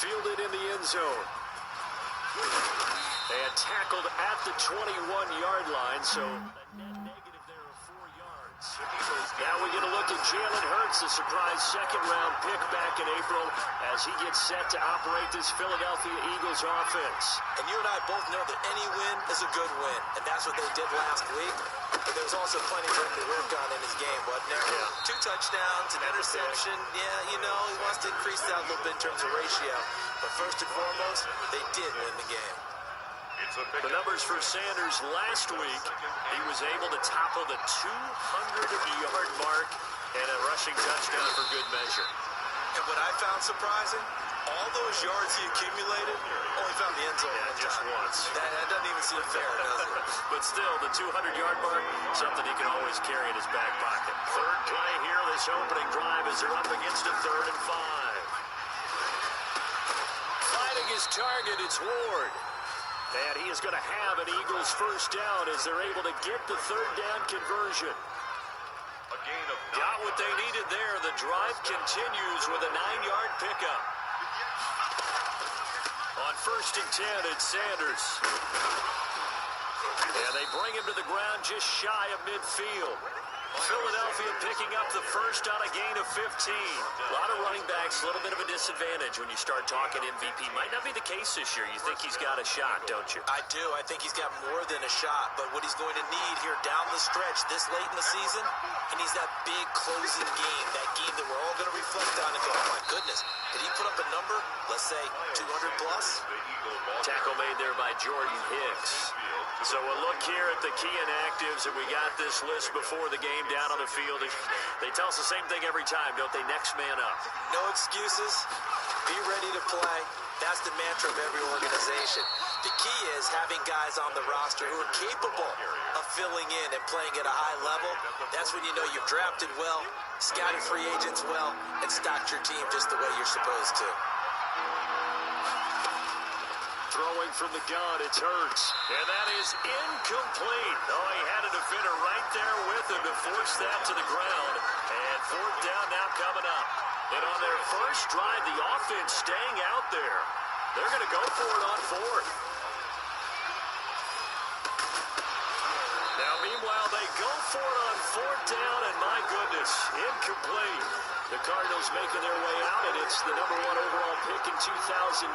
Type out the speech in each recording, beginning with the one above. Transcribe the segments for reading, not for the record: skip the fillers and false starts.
Fielded in the end zone. And tackled at the 21-yard line, so a net negative there of 4 yards. Now we get a look at Jalen Hurts, the surprise second-round pick back in April, as he gets set to operate this Philadelphia Eagles offense. And you and I both know that any win is a good win, and that's what they did last week. But there was also plenty for him to work on in his game, wasn't there? Yeah. 2 touchdowns, an interception. Yeah, you know, he wants to increase that a little bit in terms of ratio. But first and foremost, they did win the game. The numbers for Sanders last week, he was able to topple the 200-yard mark and a rushing touchdown for good measure. And what I found surprising, all those yards he accumulated, only found the end zone just once. That doesn't even seem fair, does it? But still, the 200-yard mark, something he can always carry in his back pocket. Third play here, this opening drive as they're up against a 3rd and 5. Fighting his target, it's Ward. And he is going to have an Eagles first down as they're able to get the 3rd down conversion. Got what they needed there. The drive continues with a 9-yard pickup. On 1st and 10, it's Sanders. And they bring him to the ground just shy of midfield. Philadelphia picking up the first on a gain of 15. A lot of running backs, a little bit of a disadvantage when you start talking MVP. Might not be the case this year. You think he's got a shot, don't you? I do. I think he's got more than a shot. But what he's going to need here down the stretch this late in the season, he needs that big closing game, that game that we're all going to reflect on and go, oh, my goodness, did he put up a number, let's say 200 plus? Tackle made there by Jordan Hicks. So we'll look here at the key inactives, and we got this list before the game down on the field. They tell us the same thing every time, don't they? Next man up. No excuses. Be ready to play. That's the mantra of every organization. The key is having guys on the roster who are capable of filling in and playing at a high level. That's when you know you've drafted well, scouted free agents well, and stocked your team just the way you're supposed to. Throwing from the gun, it's Hurts. And that is incomplete. Oh, he had a defender right there with him to force that to the ground. And 4th down now coming up. But on their first drive, the offense staying out there. They're going to go for it on 4th. Now, meanwhile, they go for it on 4th down, and my goodness, incomplete. The Cardinals making their way out, and it's the #1 overall pick in 2019,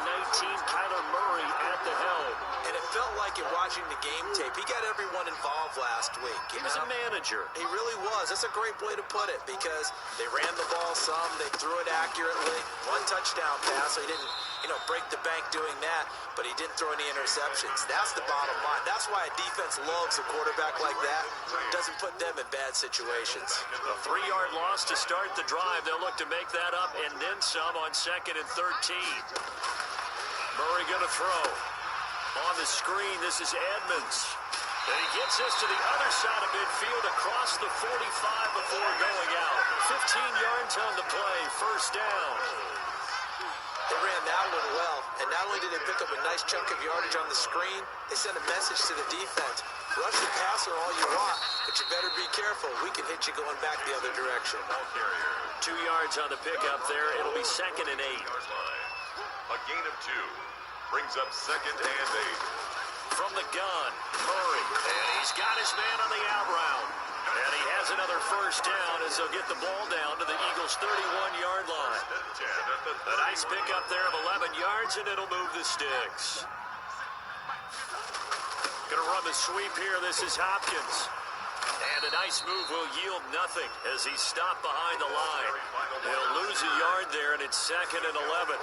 Kyler Murray at the helm. And it felt like in watching the game tape, he got everyone involved last week. He was a manager. He really was. That's a great way to put it because they ran the ball some, they threw it accurately. 1 touchdown pass, so he didn't, break the bank doing that, but he didn't throw any interceptions. That's the bottom line. That's why a defense loves a quarterback like that. Doesn't put them in bad situations. A 3-yard loss to start the drive. They'll look to make that up and then some on 2nd and 13. Murray going to throw. On the screen, this is Edmonds. And he gets this to the other side of midfield across the 45 before going out. 15 yards on the play, first down. They ran that one well, and not only did they pick up a nice chunk of yardage on the screen, they sent a message to the defense. Rush the passer all you want, but you better be careful. We can hit you going back the other direction. 2 yards on the pickup there. It'll be 2nd and 8. A gain of 2 brings up 2nd and 8. From the gun, Murray, and he's got his man on the out route. And he has another first down as they'll get the ball down to the Eagles' 31-yard line. A nice pickup there of 11 yards, and it'll move the sticks. Going to run the sweep here. This is Hopkins. And a nice move will yield nothing as he's stopped behind the line. He'll lose a yard there, and it's 2nd and 11.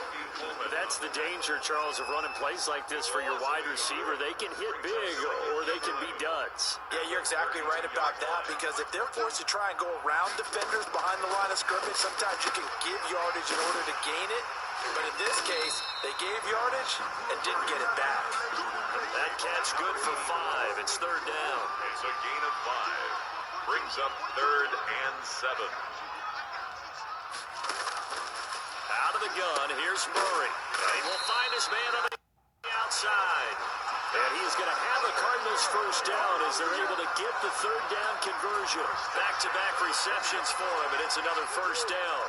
That's the danger, Charles, of running plays like this for your wide receiver. They can hit big, or they can be duds. Yeah, you're exactly right about that, because if they're forced to try and go around defenders behind the line of scrimmage, sometimes you can give yardage in order to gain it. But in this case, they gave yardage and didn't get it back. That catch good for 5. It's 3rd down. It's a gain of 5. Brings up 3rd and 7. Out of the gun, here's Murray. And he will find his man on the outside. And he's going to have the Cardinals first down as they're able to get the 3rd down conversion. Back-to-back receptions for him, and it's another first down.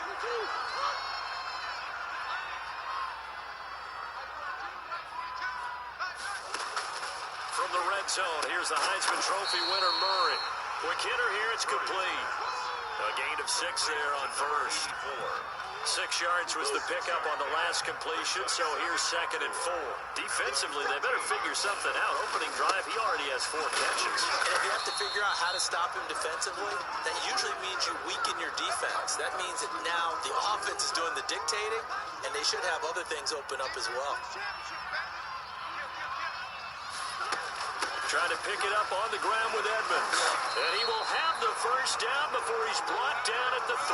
end zone. Here's the Heisman Trophy winner, Murray. Quick hitter here, it's complete. A gain of 6 there on first. 6 yards was the pickup on the last completion, so here's 2nd and 4. Defensively, they better figure something out. Opening drive, he already has 4 catches. And if you have to figure out how to stop him defensively, that usually means you weaken your defense. That means that now the offense is doing the dictating, and they should have other things open up as well. Trying to pick it up on the ground with Edmonds. And he will have the first down before he's brought down at the 3.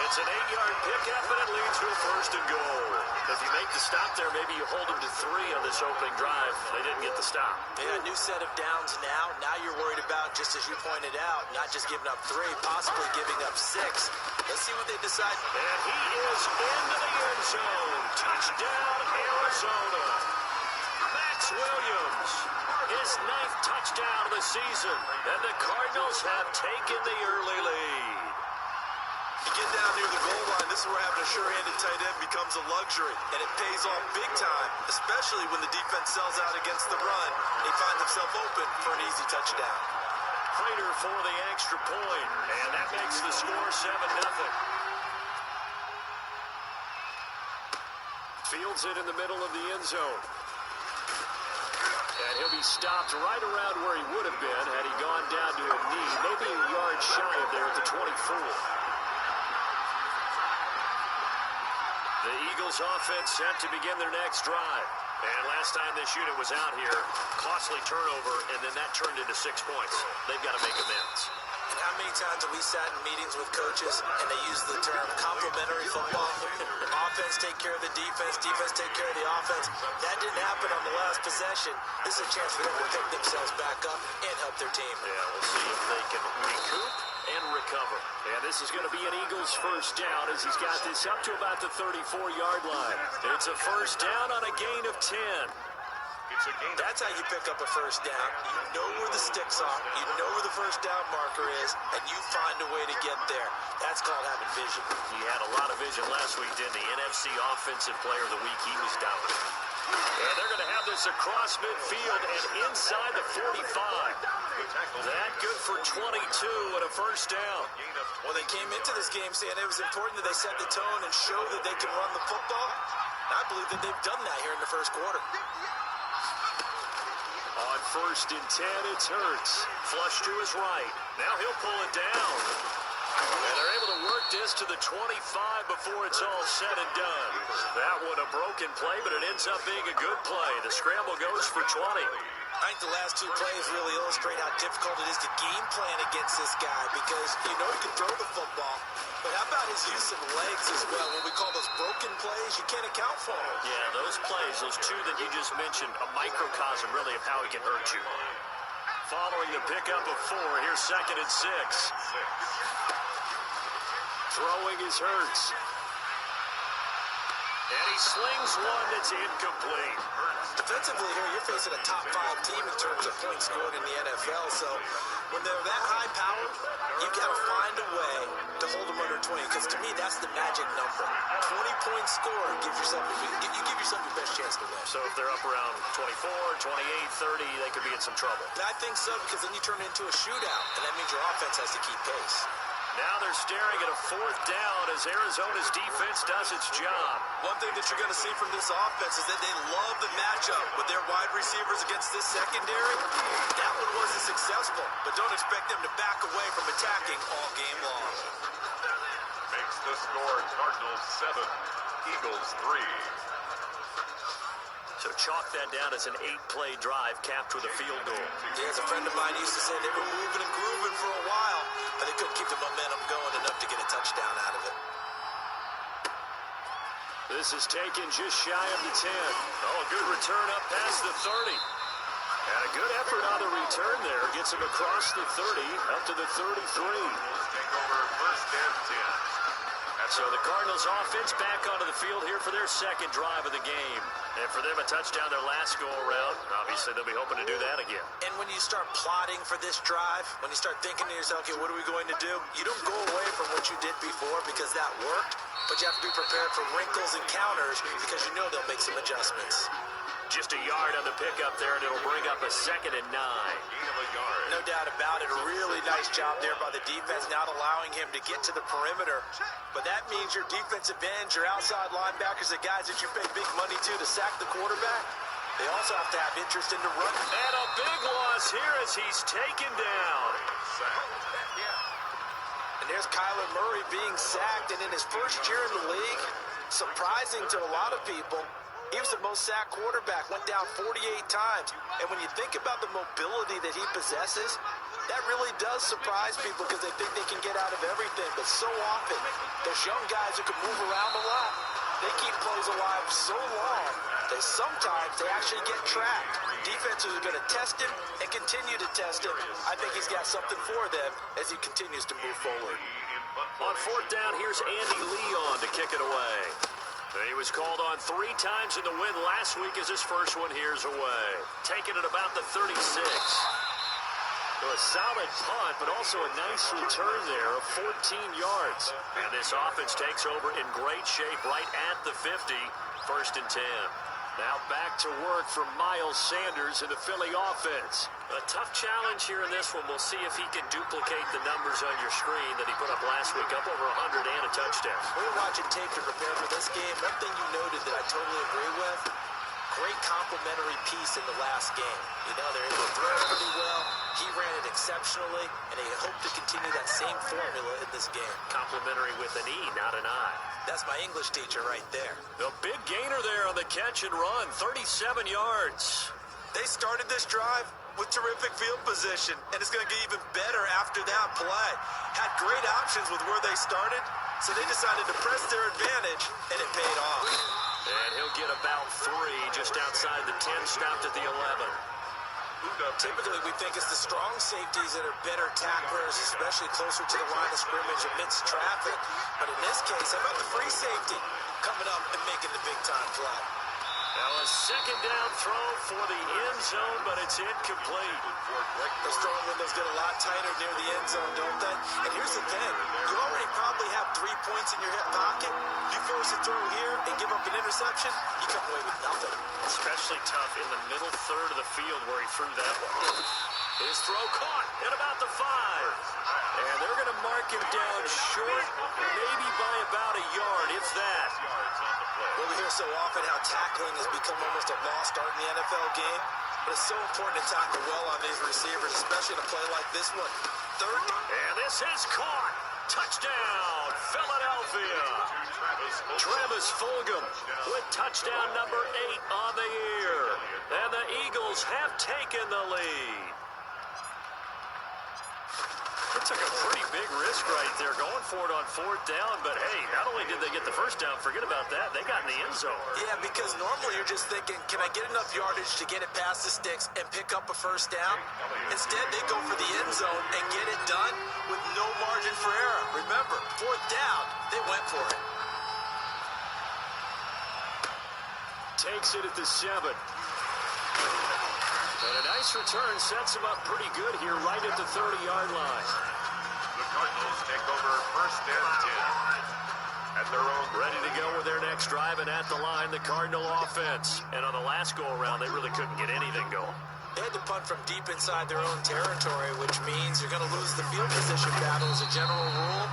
It's an 8-yard pickup, and it leads to a 1st and goal. If you make the stop there, maybe you hold him to 3 on this opening drive. They didn't get the stop. Yeah, a new set of downs now. Now you're worried about, just as you pointed out, not just giving up 3, possibly giving up 6. Let's see what they decide. And he is into the end zone. Touchdown, Arizona. Max Williams, his 9th touchdown of the season, and the Cardinals have taken the early lead. You get down near the goal line, this is where having a sure-handed tight end becomes a luxury, and it pays off big time, especially when the defense sells out against the run. He finds himself open for an easy touchdown. Prater for the extra point, and that makes the score 7-0. Fields it in the middle of the end zone. And he'll be stopped right around where he would have been had he gone down to a knee, maybe a yard shy of there at the 24. The Eagles offense set to begin their next drive. And last time this unit was out here, costly turnover, and then that turned into 6 points. They've got to make amends. And how many times have we sat in meetings with coaches and they use the term complementary football? Offense take care of the defense, defense take care of the offense. That didn't happen on the last possession. This is a chance for them to pick themselves back up and help their team. Yeah, we'll see if they can recoup and recover. And this is going to be an Eagles first down as he's got this up to about the 34-yard line. It's a first down on a gain of 10. That's how you pick up a first down. You know where the sticks are. You know where the first down marker is, and you find a way to get there. That's called having vision. He had a lot of vision last week, didn't he? NFC Offensive Player of the Week, he was dominant. And they're going to have this across midfield and inside the 45. That good for 22 and a first down. Well, they came into this game saying it was important that they set the tone and show that they can run the football. And I believe that they've done that here in the first quarter. On 1st and 10, it's Hurts. Flush to his right. Now he'll pull it down. And they're able to work this to the 25 before it's all said and done. That one a broken play, but it ends up being a good play. The scramble goes for 20. I think the last 2 plays really illustrate how difficult it is to game plan against this guy because you know he can throw the football. But how about his use of legs as well? When we call those broken plays, you can't account for them. Yeah, those plays, those 2 that you just mentioned, a microcosm really of how he can hurt you. Following the pickup of 4, here's 2nd and 6. Throwing is Hurts. And he slings one that's incomplete. Defensively here, you're facing a top 5 team in terms of points scored in the NFL. So when they're that high powered, you've got to find a way to hold them under 20. Because to me, that's the magic number. 20-point score gives yourself, you give yourself your best chance to win. So if they're up around 24, 28, 30, they could be in some trouble. And I think so because then you turn it into a shootout. And that means your offense has to keep pace. Now they're staring at a 4th down as Arizona's defense does its job. One thing that you're going to see from this offense is that they love the matchup with their wide receivers against this secondary. That one wasn't successful, but don't expect them to back away from attacking all game long. Makes the score Cardinals 7, Eagles 3. So chalk that down as an 8-play drive capped with a field goal. Yeah, as a friend of mine used to say, they were moving and grooving for a while, but they couldn't keep the momentum going enough to get a touchdown out of it. This is taken just shy of the 10. Oh, a good return up past the 30. And a good effort on the return there. Gets him across the 30, up to the 33. Take over 1st and 10. So the Cardinals offense back onto the field here for their 2nd drive of the game. And for them, a touchdown their last go-around. Obviously, they'll be hoping to do that again. And when you start plotting for this drive, when you start thinking to yourself, okay, what are we going to do? You don't go away from what you did before because that worked, but you have to be prepared for wrinkles and counters because you know they'll make some adjustments. Just a yard on the pickup there, and it'll bring up a 2nd and 9. Gain of a yard. No doubt about it. A really nice job there by the defense, not allowing him to get to the perimeter. But that means your defensive ends, your outside linebackers, the guys that you pay big money to sack the quarterback, they also have to have interest in the run. And a big loss here as he's taken down. And there's Kyler Murray being sacked, and in his first year in the league, surprising to a lot of people, he was the most sacked quarterback, went down 48 times. And when you think about the mobility that he possesses, that really does surprise people because they think they can get out of everything. But so often, those young guys who can move around a lot, they keep plays alive so long that sometimes they actually get trapped. Defenses are going to test him and continue to test him. I think he's got something for them as he continues to move forward. On 4th down, here's Andy Leon to kick it away. He was called on 3 times in the win last week as his first one here's away. Taking it about the 36. So a solid punt, but also a nice return there of 14 yards. And this offense takes over in great shape right at the 50. 1st and 10. Now back to work for Miles Sanders in the Philly offense. A tough challenge here in this one. We'll see if he can duplicate the numbers on your screen that he put up last week, up over 100 and a touchdown. We were watching tape to prepare for this game. One thing you noted that I totally agree with, great complementary piece in the last game. You know, they're able to throw it pretty well. He ran it exceptionally, and they hope to continue that same formula in this game. Complimentary with an E, not an I. That's my English teacher right there. The big gainer there on the catch and run, 37 yards. They started this drive with terrific field position, and it's going to get even better after that play. Had great options with where they started, so they decided to press their advantage, and it paid off. And he'll get about 3 just outside the 10, stopped at the 11. Typically, we think it's the strong safeties that are better tacklers, especially closer to the line of scrimmage amidst traffic. But in this case, how about the free safety coming up and making the big-time play? Now a 2nd down throw for the end zone, but it's incomplete. Those throwing windows get a lot tighter near the end zone, don't they? And here's the thing. You already probably have 3 points in your hip pocket. You force a throw here and give up an interception, you come away with nothing. Especially tough in the middle third of the field where he threw that one. His throw caught at about the 5. And they're going to mark him down short, maybe by about a yard, if that. Well, we hear so often how tackling has become almost a lost art in the NFL game. But it's so important to tackle well on these receivers, especially in a play like this one. 3rd. And this is caught. Touchdown, Philadelphia. Travis Fulgham with touchdown number 8 on the year. And the Eagles have taken the lead. They took a pretty big risk right there going for it on 4th down, but hey, not only did they get the 1st down, forget about that, they got in the end zone. Yeah, because normally you're just thinking, can I get enough yardage to get it past the sticks and pick up a 1st down? Instead, they go for the end zone and get it done with no margin for error. Remember, 4th down, they went for it. Takes it at the 7. And a nice return sets him up pretty good here right at the 30-yard line. The Cardinals take over 1st and 10. At their own. Ready to go with their next drive, and at the line, the Cardinal offense. And on the last go-around, they really couldn't get anything going. They had to punt from deep inside their own territory, which means you're going to lose the field position battle as a general rule.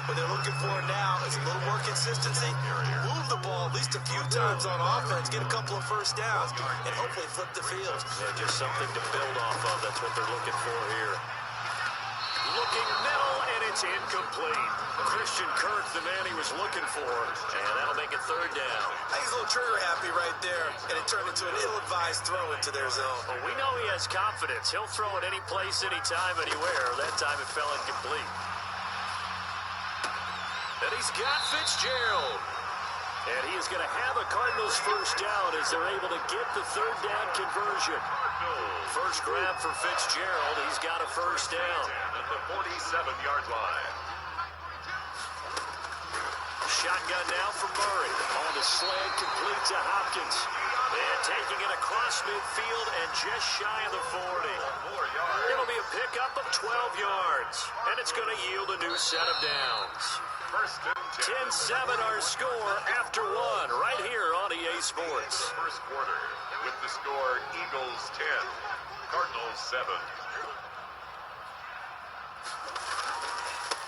What they're looking for now is a little more consistency. Move the ball at least a few times on offense, get a couple of 1st downs, and hopefully flip the field. Yeah, just something to build off of. That's what they're looking for here. Looking middle, and it's incomplete. Christian Kirk, the man he was looking for, and that'll make it 3rd down. I think he's a little trigger happy right there, and it turned into an ill-advised throw into their zone. Well, we know he has confidence. He'll throw it any place, anytime, anywhere. That time it fell incomplete. And he's got Fitzgerald. And he is going to have a Cardinals 1st down as they're able to get the 3rd down conversion. First grab for Fitzgerald. He's got a 1st down. At the 47-yard line. Shotgun now for Murray. On the slant, complete to Hopkins. And taking it across midfield and just shy of the 40. It'll be a pickup of 12 yards. And it's going to yield a new set of downs. 1st and 10. 10-7 our score after 1 right here on EA Sports. First quarter with the score Eagles 10, Cardinals 7.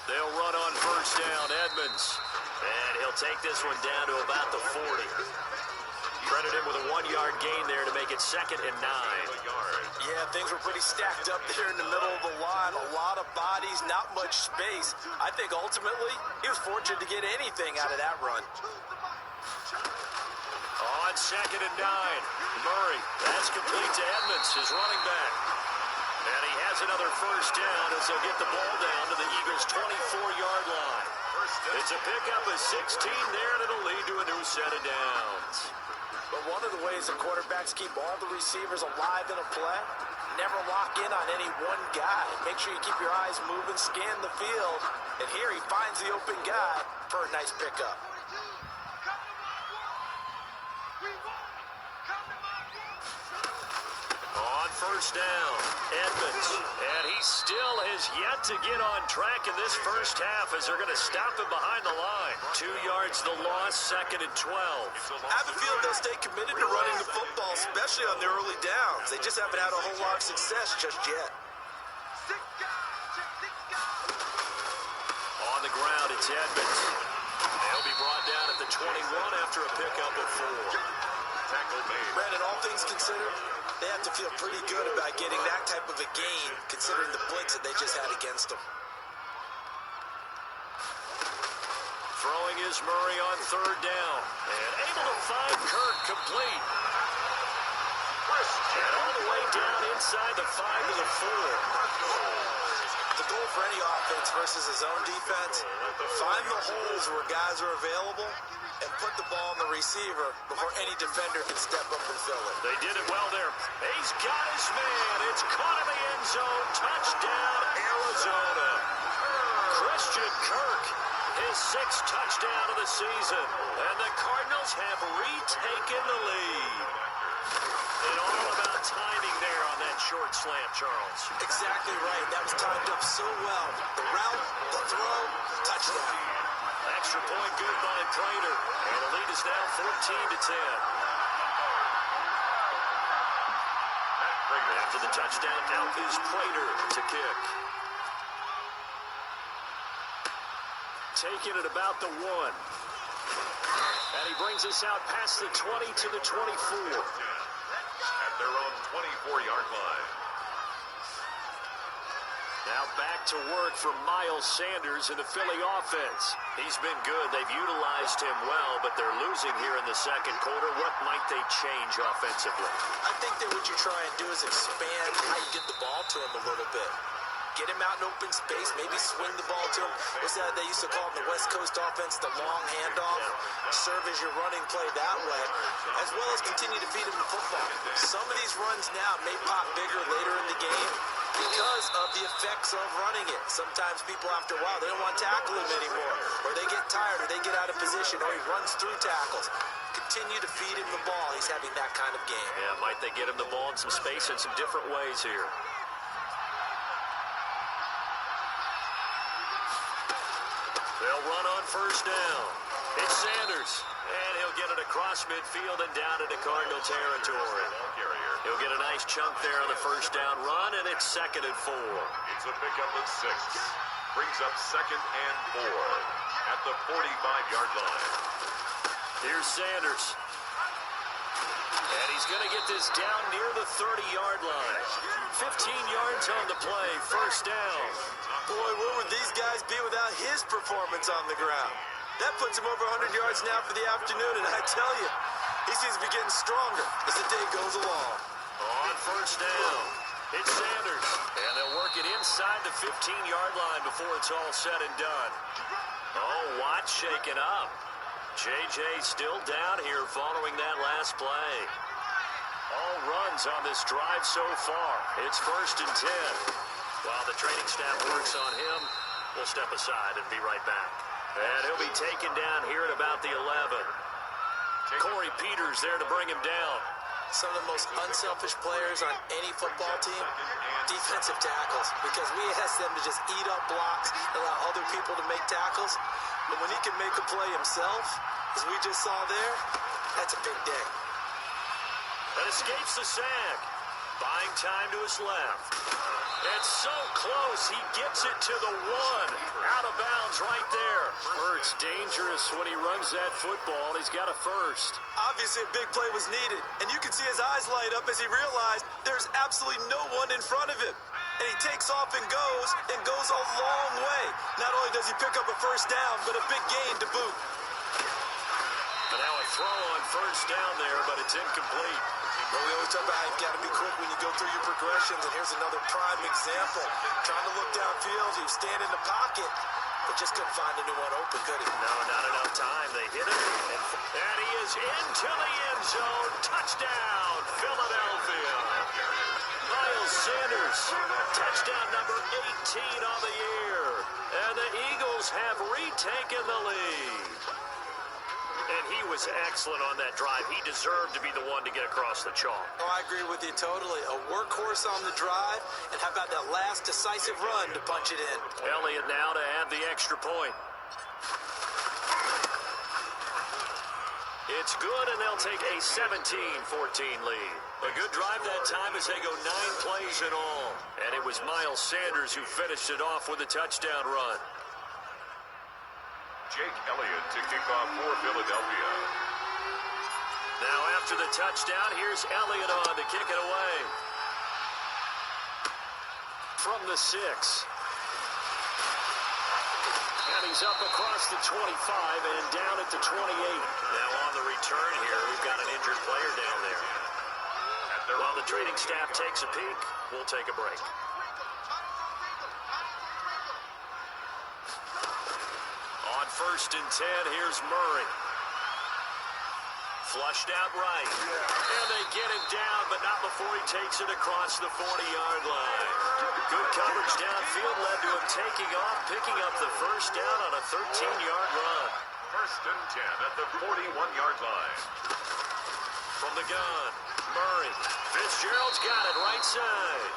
They'll run on first down, Edmonds. And he'll take this one down to about the 40. Credit him with a 1-yard gain there to make it 2nd and 9. Yeah, things were pretty stacked up there in the middle of the line. A lot of bodies, not much space. I think ultimately he was fortunate to get anything out of that run. On 2nd and 9, Murray. That's complete to Edmonds, his running back. And he has another first down as he'll get the ball down to the Eagles' 24-yard line. It's a pickup of 16 there, and it'll lead to a new set of downs. But one of the ways the quarterbacks keep all the receivers alive in a play, never lock in on any one guy. Make sure you keep your eyes moving, scan the field. And here he finds the open guy for a nice pickup. On first down, Edmonds. And he still has yet to get on track in this first half as they're going to stop him behind the line. 2 yards the loss, 2nd and 12. I have a feeling they'll stay committed to running the football, especially on the early downs. They just haven't had a whole lot of success just yet. On the ground, it's Edmonds. They'll be brought down at the 21 after a pickup of 4. Tackle made. Brandon, all things considered, they have to feel pretty good about getting that type of a gain, considering the blitz that they just had against them. Throwing is Murray on 3rd down. And able to find Kirk complete. And all the way down inside the 5 to the 4. The goal for any offense versus his own defense, find the holes where guys are available and put the ball on the receiver before any defender can step up and fill it. They did it well there. He's got his man. It's caught in the end zone. Touchdown, Arizona. Christian Kirk, his 6th touchdown of the season. And the Cardinals have retaken the lead. And all about timing there on that short slant, Charles. Exactly right. That was timed up so well. The route, the throw, touchdown. Extra point good by Prater. And the lead is now 14 to 10. After the touchdown, out is Prater to kick. Taking it about the 1. And he brings us out past the 20 to the 24. At their own 24-yard line. Now back to work for Miles Sanders in the Philly offense. He's been good. They've utilized him well, but they're losing here in the 2nd quarter. What might they change offensively? I think that what you try and do is expand how you get the ball to him a little bit. Get him out in open space, maybe swing the ball to him. What's that they used to call in the West Coast offense, the long handoff? Serve as your running play that way, as well as continue to feed him the football. Some of these runs now may pop bigger later in the game because of the effects of running it. Sometimes people, after a while, they don't want to tackle him anymore, or they get tired, or they get out of position, or he runs through tackles. Continue to feed him the ball. He's having that kind of game. Yeah, might they get him the ball in some space in some different ways here? They'll run on first down. It's Sanders, and he'll get it across midfield and down into Cardinal territory. He'll get a nice chunk there on the first down run, and it's 2nd and 4. It's a pickup of 6. Brings up 2nd and 4 at the 45-yard line. Here's Sanders. And he's going to get this down near the 30-yard line. 15 yards on the play, first down. Boy, where would these guys be without his performance on the ground? That puts him over 100 yards now for the afternoon, and I tell you, he seems to be getting stronger as the day goes along. On first down, it's Sanders. And they'll work it inside the 15-yard line before it's all said and done. Oh, Watt shaken up. J.J. still down here following that last play. All runs on this drive so far. It's 1st and 10. While the training staff works on him, we'll step aside and be right back. And he'll be taken down here at about the 11. Corey Peters there to bring him down. Some of the most unselfish players on any football team, defensive tackles, because we ask them to just eat up blocks, allow other people to make tackles. But when he can make a play himself, as we just saw there, That's a big day. And escapes the sack. Buying time to his left. It's so close. He gets it to the one. Out of bounds right there. Hurts dangerous when he runs that football. He's got a first. Obviously, a big play was needed. And you can see his eyes light up as he realized there's absolutely no one in front of him. And he takes off and goes a long way. Not only does he pick up a first down, but a big gain to boot. And now a throw on first down there, but it's incomplete. But we always talk about how you've got to be quick when you go through your progressions, and here's another prime example. Trying to look downfield, he was standing in the pocket, but just couldn't find anyone open, could he? No, not enough time. They hit it, and he is into the end zone. Touchdown, Philadelphia. Miles Sanders, touchdown number 18 on the year. And the Eagles have retaken the lead. And he was excellent on that drive. He deserved to be the one to get across the chalk. Oh, I agree with you totally. A workhorse on the drive, and how about that last decisive run to punch it in? Elliott now to add the extra point. It's good, and they'll take a 17-14 lead. A good drive that time as they go 9 plays in all. And it was Miles Sanders who finished it off with a touchdown run. Jake Elliott to kick off for Philadelphia. Now after the touchdown, here's Elliott on to kick it away. From the 6. And he's up across the 25 and down at the 28. Now on the return here, we've got an injured player down there. While the training staff takes a peek, we'll take a break. On 1st and 10, here's Murray. Flushed out right. And they get him down, but not before he takes it across the 40-yard line. Good coverage downfield led to him taking off, picking up the first down on a 13-yard run. 1st and 10 at the 41-yard line. From the gun, Murray. Fitzgerald's got it right side.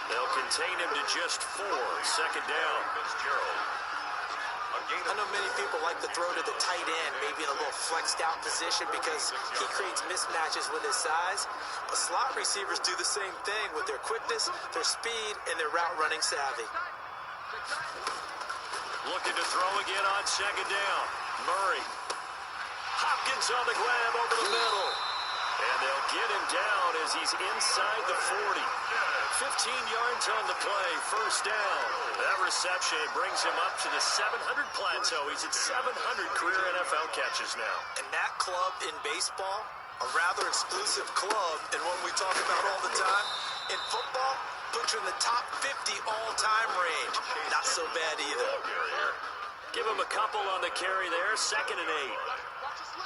They'll contain him to just 4. Second down. Fitzgerald. I know many people like to throw to the tight end, maybe in a little flexed out position because he creates mismatches with his size. But slot receivers do the same thing with their quickness, their speed, and their route running savvy. Looking to throw again on second down. Murray. Hopkins on the grab over the middle. And they'll get him down as he's inside the 40. 15 yards on the play, first down. That reception brings him up to the 700 plateau. He's at 700 career NFL catches now. And that club in baseball, a rather exclusive club, and one we talk about all the time. In football, puts you in the top 50 all-time range. Not so bad either. Give him a couple on the carry there, 2nd and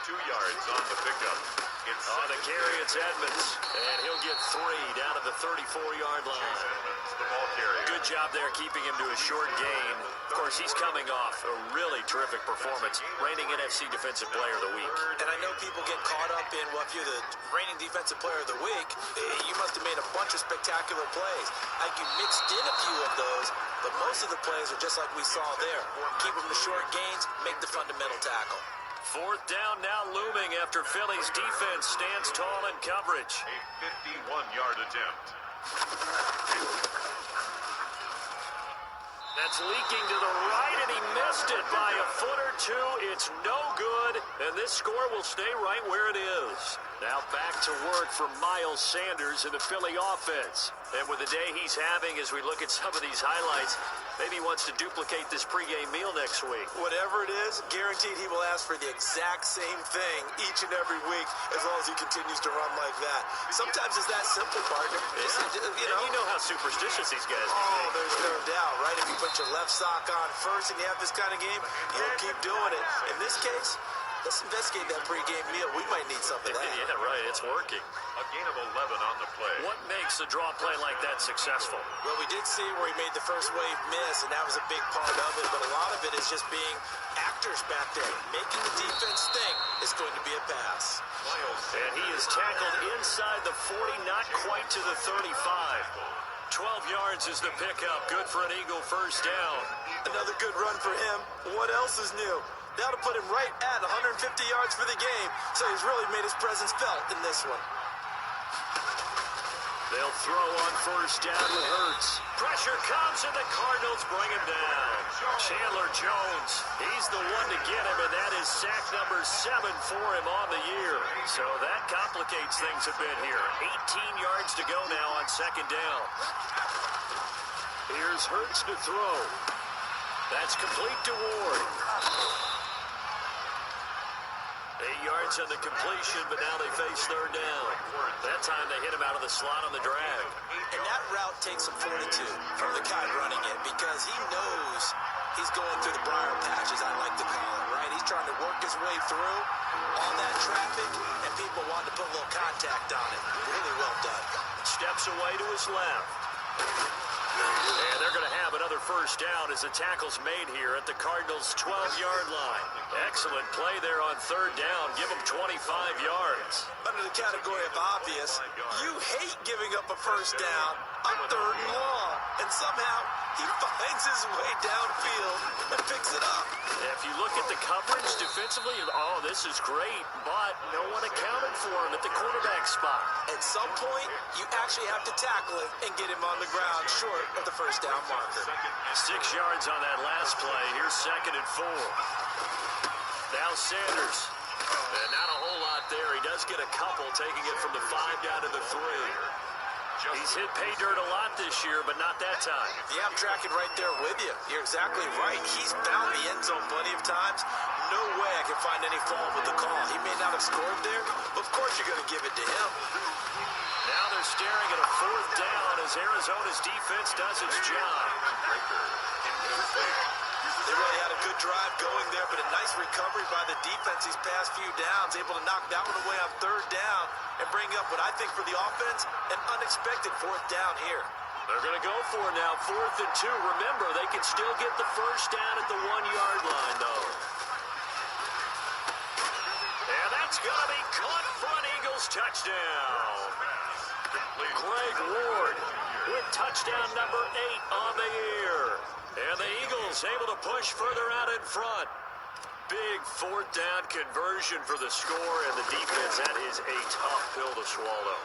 8. 2 yards on the pickup. On the carry, it's Edmonds. And he'll get 3 down at the 34-yard line. The ball carrier. Good job there keeping him to a short gain. Of course, he's coming off a really terrific performance. Reigning NFC Defensive Player of the Week. And I know people get caught up in, well, if you're the reigning Defensive Player of the Week, you must have made a bunch of spectacular plays. I think you mixed in a few of those, but most of the plays are just like we saw there. Keep them to short gains, make the fundamental tackle. 4th down now looming after Philly's defense stands tall in coverage. A 51-yard attempt. That's leaking to the right, and he missed it by a foot or two. It's no good, and this score will stay right where it is. Now back to work for Miles Sanders in the Philly offense. And with the day he's having as we look at some of these highlights, maybe he wants to duplicate this pregame meal next week. Whatever it is, guaranteed he will ask for the exact same thing each and every week as long as he continues to run like that. Sometimes it's that simple, partner. You know how superstitious these guys are. Oh, there's no doubt, right? If you put your left sock on first and you have this kind of game, you'll keep doing it. In this case, let's investigate that pregame meal. We might need some of that. Yeah, right. It's working. A gain of 11 on the play. What makes a draw play like that successful? Well, we did see where he made the first wave miss, and that was a big part of it. But a lot of it is just being actors back there, making the defense think it's going to be a pass. And he is tackled inside the 40, not quite to the 35. 12 yards is the pickup. Good for an Eagle first down. Another good run for him. What else is new? They ought to put him right at 150 yards for the game, so he's really made his presence felt in this one. They'll throw on first down with Hurts. Pressure comes, and the Cardinals bring him down. Chandler Jones, he's the one to get him, and that is sack number 7 for him on the year. So that complicates things a bit here. 18 yards to go now on second down. Here's Hurts to throw. That's complete to Ward. 8 yards on the completion, but now they face third down. That time they hit him out of the slot on the drag. And that route takes some fortitude from the guy running it because he knows he's going through the briar patch, as I like to call it, right? He's trying to work his way through all that traffic, and people want to put a little contact on it. Really well done. Steps away to his left. And they're going to have another first down as the tackle's made here at the Cardinals' 12-yard line. Excellent play there on third down. Give them 25 yards. Under the category of obvious, you hate giving up a first down on third and long. And somehow he finds his way downfield and picks it up. If you look at the coverage defensively, oh, this is great, but no one accounted for him at the quarterback spot. At some point, you actually have to tackle him and get him on the ground short of the first down marker. 6 yards on that last play. Here's 2nd and 4. Now Sanders. And not a whole lot there. He does get a couple, taking it from the 5 down to the 3. He's hit pay dirt a lot this year, but not that time. Yeah, I'm tracking right there with you. You're exactly right. He's found the end zone plenty of times. No way I can find any fault with the call. He may not have scored there, but of course you're going to give it to him. Now they're staring at a 4th down as Arizona's defense does its job. They really had a good drive going there, but a nice recovery by the defense these past few downs, able to knock that one away on third down and bring up what I think for the offense, an unexpected 4th down here. They're going to go for it now, 4th and 2. Remember, they can still get the first down at the 1-yard line, though. And that's going to be caught front, Eagles touchdown. Greg Ward with touchdown number 8 on the year. And the Eagles able to push further out in front. Big 4th down conversion for the score, and the defense, that is a tough pill to swallow.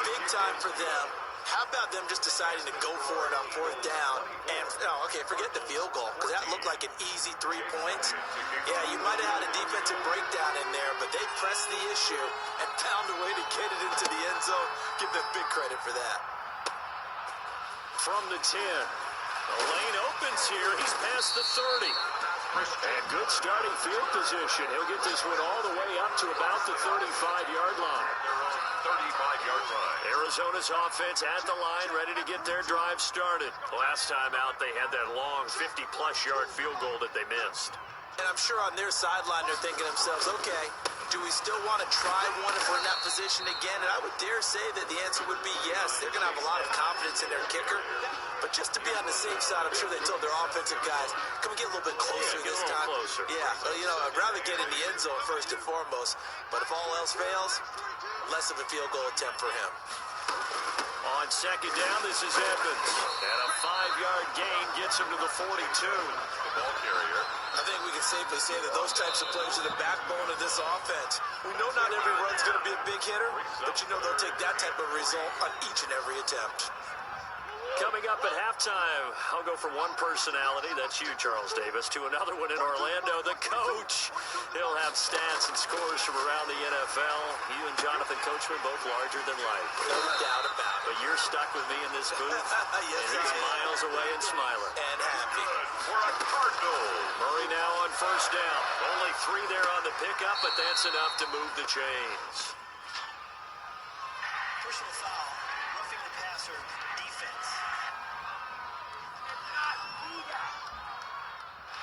Big time for them. How about them just deciding to go for it on 4th down? And, okay, forget the field goal, because that looked like an easy 3 points. Yeah, you might have had a defensive breakdown in there, but they pressed the issue and found a way to get it into the end zone. Give them big credit for that. From the 10. The lane opens here. He's past the 30. And good starting field position. He'll get this one all the way up to about the 35-yard line. 35-yard line. Arizona's offense at the line, ready to get their drive started. Last time out, they had that long 50-plus yard field goal that they missed. And I'm sure on their sideline they're thinking to themselves, okay, do we still want to try one if we're in that position again? And I would dare say that the answer would be yes. They're going to have a lot of confidence in their kicker. But just to be on the safe side, I'm sure they told their offensive guys, can we get a little bit closer this time? Closer. Yeah, well, I'd rather get in the end zone first and foremost. But if all else fails, less of a field goal attempt for him. On second down, this is Edmonds. And a 5-yard gain gets him to the 42. The ball carrier. I think we can safely say that those types of plays are the backbone of this offense. We know not every run's going to be a big hitter, but they'll take that type of result on each and every attempt. Coming up at halftime, I'll go from one personality, that's you, Charles Davis, to another one in Orlando, the coach. He'll have stats and scores from around the NFL. You and Jonathan Coachman, both larger than life. No doubt about it. But you're stuck with me in this booth, Yes, and he's I am. miles away and smiling. And happy. For a Cardinal. Murray now on first down. Only 3 there on the pickup, but that's enough to move the chains. Personal foul, roughing the passer, defense.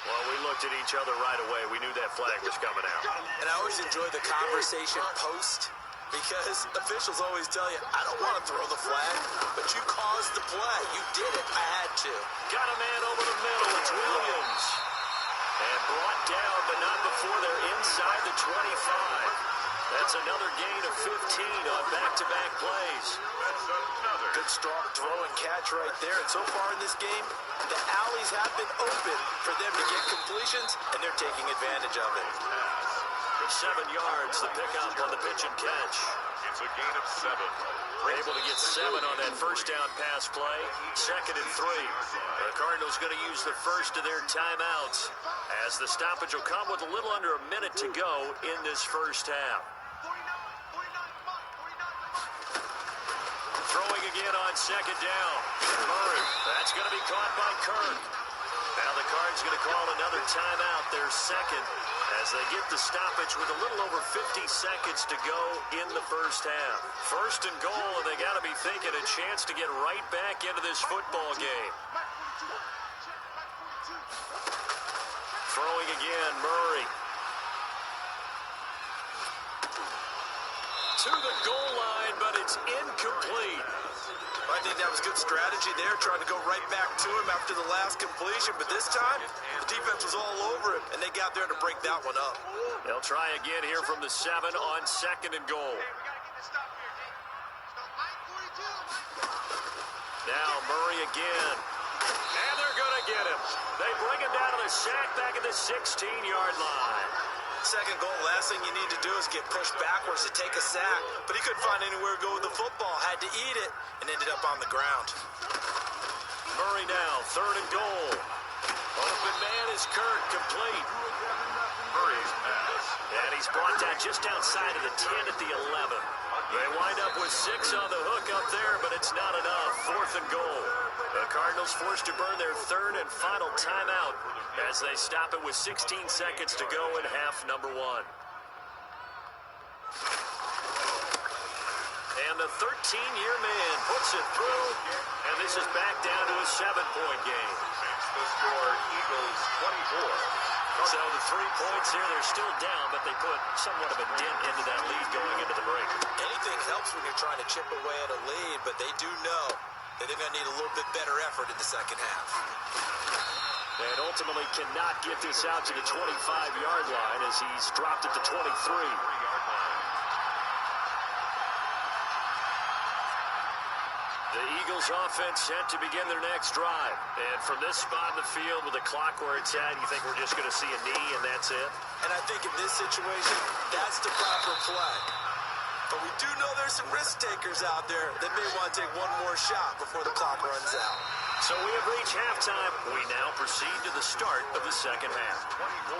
Well, we looked at each other right away. We knew that flag was coming out. And I always enjoy the conversation post because officials always tell you, I don't want to throw the flag, but you caused the play. You did it. I had to. Got a man over the middle. It's Williams. And brought down, but not before they're inside the 25. That That's another gain of 15 on back-to-back plays. That's another. Good, strong throw and catch right there. And so far in this game, the alleys have been open for them to get completions, and they're taking advantage of it. 7 yards, the pickup on the pitch and catch. It's a gain of 7. We're able to get 7 on that first down pass play. 2nd and 3. The Cardinals going to use the first of their timeouts as the stoppage will come with a little under a minute to go in this first half. Throwing again on 2nd down. Murray, that's going to be caught by Kirk. Now the Cards going to call another timeout, their second, as they get the stoppage with a little over 50 seconds to go in the first half. 1st and goal, and they got to be thinking a chance to get right back into this football game. Throwing again, Murray. To the goal line, but it's incomplete. I think that was good strategy there, trying to go right back to him after the last completion. But this time, the defense was all over him, and they got there to break that one up. They'll try again here from the 7 on 2nd and goal. Now Murray again. And they're going to get him. They bring him down to the sack back at the 16-yard line. Second goal, last thing you need to do is get pushed backwards to take a sack. But he couldn't find anywhere to go with the football. Had to eat it and ended up on the ground. Murray now, 3rd and goal. Open man is Kirk, complete. Murray's pass. And he's brought down just outside of the 10 at the 11. They wind up with 6 on the hook up there, but it's not enough. 4th and goal. The Cardinals forced to burn their 3rd and final timeout as they stop it with 16 seconds to go in half number 1. And the 13-year man puts it through, and this is back down to a 7-point game. Makes the score Eagles 24. So the 3 points here, they're still down, but they put somewhat of a dent into that lead going into the break. Anything helps when you're trying to chip away at a lead, but they do know that they're going to need a little bit better effort in the second half. And ultimately cannot get this out to the 25-yard line as he's dropped it to 23. The Eagles offense set to begin their next drive. And from this spot in the field with the clock where it's at, you think we're just going to see a knee and that's it? And I think in this situation, that's the proper play. But we do know there's some risk takers out there that may want to take one more shot before the clock runs out. So we have reached halftime. We now proceed to the start of the second half. 24.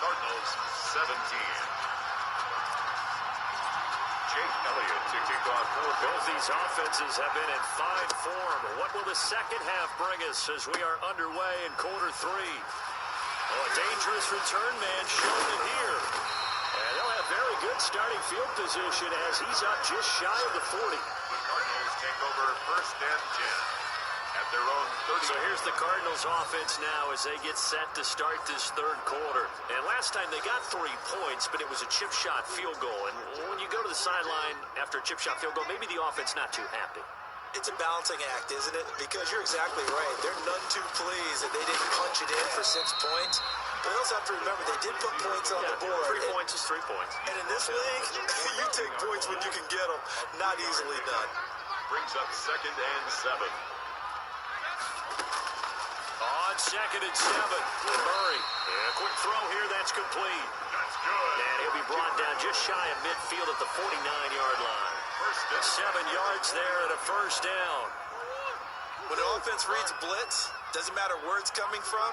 Cardinals 17. Jake Elliott to kick off for both these offenses have been in fine form. What will the second half bring us as we are underway in quarter 3? Oh, a dangerous return man showing it here. And they'll have very good starting field position as he's up just shy of the 40. The Cardinals take over 1st and 10 at their own 30. So here's the Cardinals offense now as they get set to start this 3rd quarter. And last time they got 3 points, but it was a chip shot field goal. And when you go to the sideline after a chip shot field goal, maybe the offense not too happy. It's a balancing act, isn't it? Because you're exactly right. They're none too pleased that they didn't punch it in for 6 points. But they also have to remember they did put points on the board. 3 points is 3 points. And in this league, you take points when you can get them. Not easily done. Brings up 2nd and 7. On 2nd and 7, Murray. And a quick throw here, that's complete. That's good. And he'll be brought down just shy of midfield at the 49-yard line. 7 yards there and a 1st down. When an offense reads blitz, doesn't matter where it's coming from,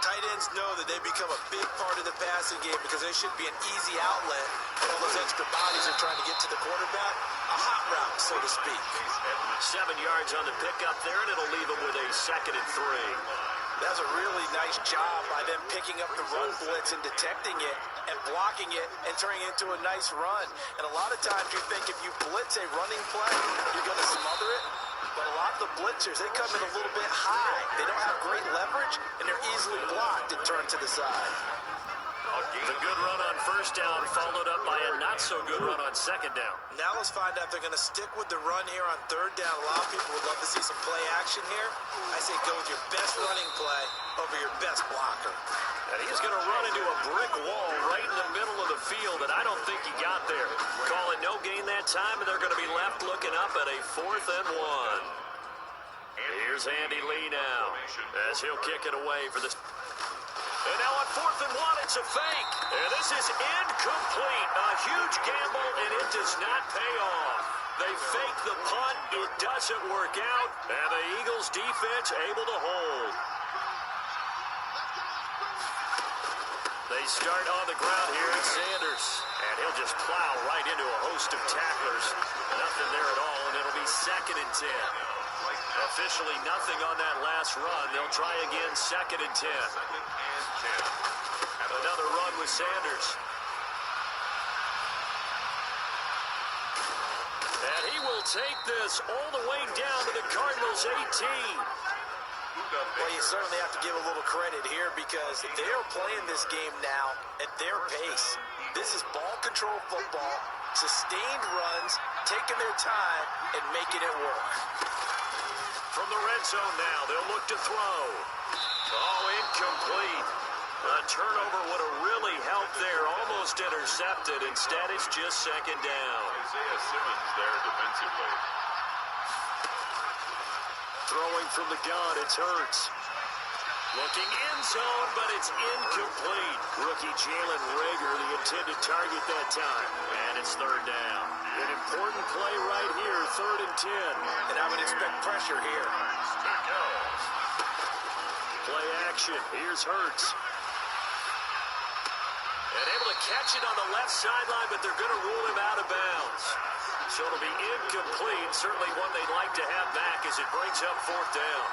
tight ends know that they become a big part of the passing game because they should be an easy outlet for all those extra bodies are trying to get to the quarterback. A hot route, so to speak. 7 yards on the pickup there, and it'll leave them with a 2nd and 3. That's a really nice job by them picking up the run blitz and detecting it and blocking it and turning it into a nice run. And a lot of times you think if you blitz a running play, you're going to smother it. But a lot of the blitzers, they come in a little bit high. They don't have great leverage, and they're easily blocked and turned to the side. The good run on 1st down followed up by a not-so-good run on 2nd down. Now let's find out if they're going to stick with the run here on 3rd down. A lot of people would love to see some play action here. I say go with your best running play over your best blocker. And he's going to run into a brick wall right in the middle of the field, and I don't think he got out there. Calling no gain that time, and they're going to be left looking up at a 4th and 1. Here's Andy Lee now, as he'll kick it away for this. And now on 4th and 1, it's a fake. And this is incomplete. A huge gamble, and it does not pay off. They fake the punt. It doesn't work out. And the Eagles defense able to hold. They start on the ground here at Sanders. And he'll just plow right into a host of tacklers. Nothing there at all, and it'll be 2nd and 10. Officially nothing on that last run. They'll try again, 2nd and 10. Another run with Sanders. And he will take this all the way down to the Cardinals' 18. Well, you certainly have to give a little credit here because they're playing this game now at their pace. This is ball control football, sustained runs, taking their time, and making it work. From the red zone now, they'll look to throw. Oh, incomplete. A turnover would have really helped there, almost intercepted. Instead, it's just 2nd down. Isaiah Simmons there defensively. Throwing from the gun, it's Hurts. Looking end zone, but it's incomplete. Rookie Jalen Reagor, the intended target that time. And it's 3rd down. An important play right here, 3rd and 10. And I would expect pressure here. Play action. Here's Hurts. And able to catch it on the left sideline, but they're going to rule him out of bounds. So it'll be incomplete. Certainly one they'd like to have back as it brings up 4th down.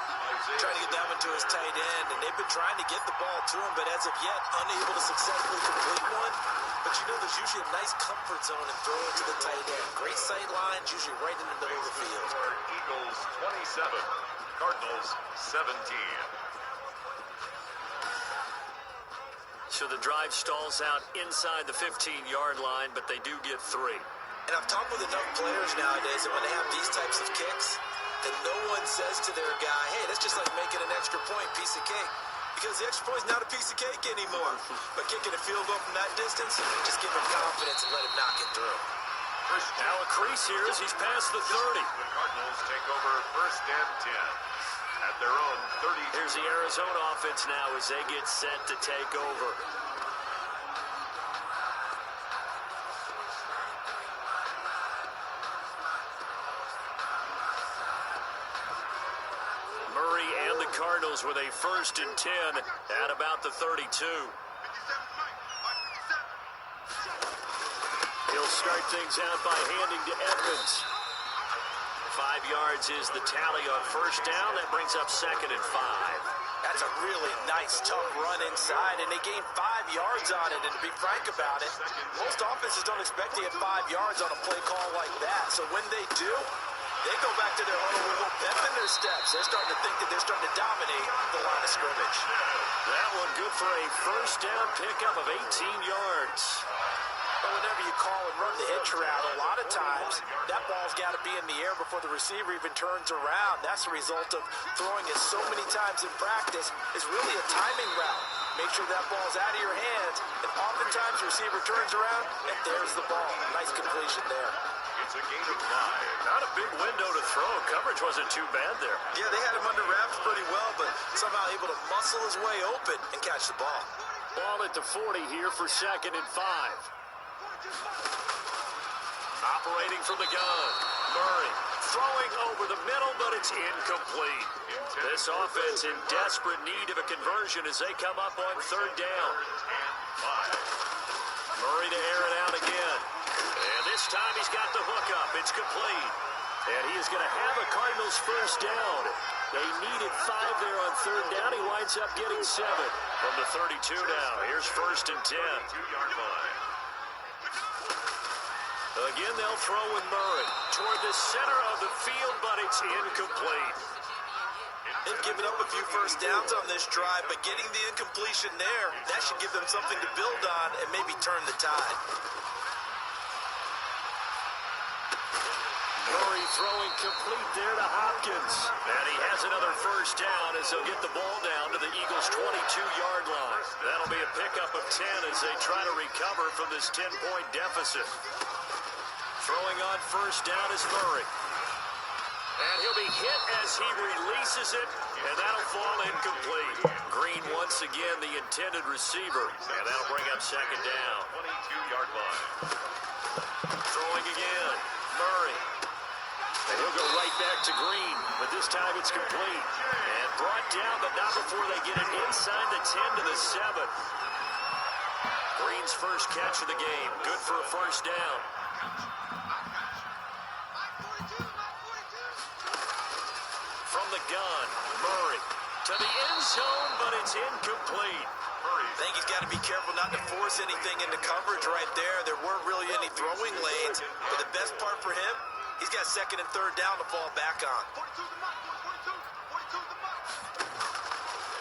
Trying to get that one to his tight end, and they've been trying to get the ball to him, but as of yet, unable to successfully complete one. But you know, there's usually a nice comfort zone in throwing to the tight end. Great sight lines, usually right in the middle of the field. Eagles 27, Cardinals 17. So the drive stalls out inside the 15-yard line, but they do get 3. And I've talked with enough players nowadays that when they have these types of kicks, that no one says to their guy, hey, that's just like making an extra point, piece of cake. Because the extra point's not a piece of cake anymore. But kicking a field goal from that distance, just give him confidence and let him knock it through. Now a crease here as he's past the 30. The Cardinals take over 1st and 10 at their own 30. Here's the Arizona offense now as they get set to take over. Murray and the Cardinals with a 1st and 10 at about the 32. He'll start things out by handing to Edmonds. 5 yards is the tally on 1st down. That brings up 2nd and 5. That's a really nice, tough run inside, and they gain 5 yards on it. And to be frank about it, most offenses don't expect to get 5 yards on a play call like that. So when they do, they go back to their huddle with a little pep in their steps. They're starting to think that they're starting to dominate the line of scrimmage. That one good for a 1st down pickup of 18 yards. But whenever you call and run the hitch route, a lot of times that ball's got to be in the air before the receiver even turns around. That's the result of throwing it so many times in practice. It's really a timing route. Make sure that ball's out of your hands, and oftentimes the receiver turns around, and there's the ball. Nice completion there. It's a gain of 5. Not a big window to throw. Coverage wasn't too bad there. Yeah, they had him under wraps pretty well, but somehow able to muscle his way open and catch the ball. Ball at the 40 here for 2nd and 5. Operating from the gun. Murray throwing over the middle, but it's incomplete. This offense in desperate need of a conversion as they come up on 3rd down. Murray to air it out again. And this time he's got the hook up. It's complete. And he is going to have a Cardinals 1st down. They needed 5 there on 3rd down. He winds up getting 7 from the 32 now. Here's 1st and 10. 2-yard line. Again, they'll throw with Murray toward the center of the field, but it's incomplete. They've given up a few 1st downs on this drive, but getting the incompletion there, that should give them something to build on and maybe turn the tide. Murray throwing complete there to Hopkins. And he has another first down as they'll get the ball down to the Eagles' 22-yard line. That'll be a pickup of 10 as they try to recover from this 10-point deficit. Throwing on first down is Murray. And he'll be hit as he releases it, and that'll fall incomplete. Green once again the intended receiver, and that'll bring up second down. 22-yard line. Throwing again, Murray. And he'll go right back to Green, but this time it's complete. And brought down, but not before they get it inside the 10 to the 7. Green's first catch of the game, good for a first down. From the gun, Murray to the end zone, but it's incomplete. I think he's got to be careful not to force anything into coverage right there. There weren't really any throwing lanes, but the best part for him, he's got second and third down to fall back on.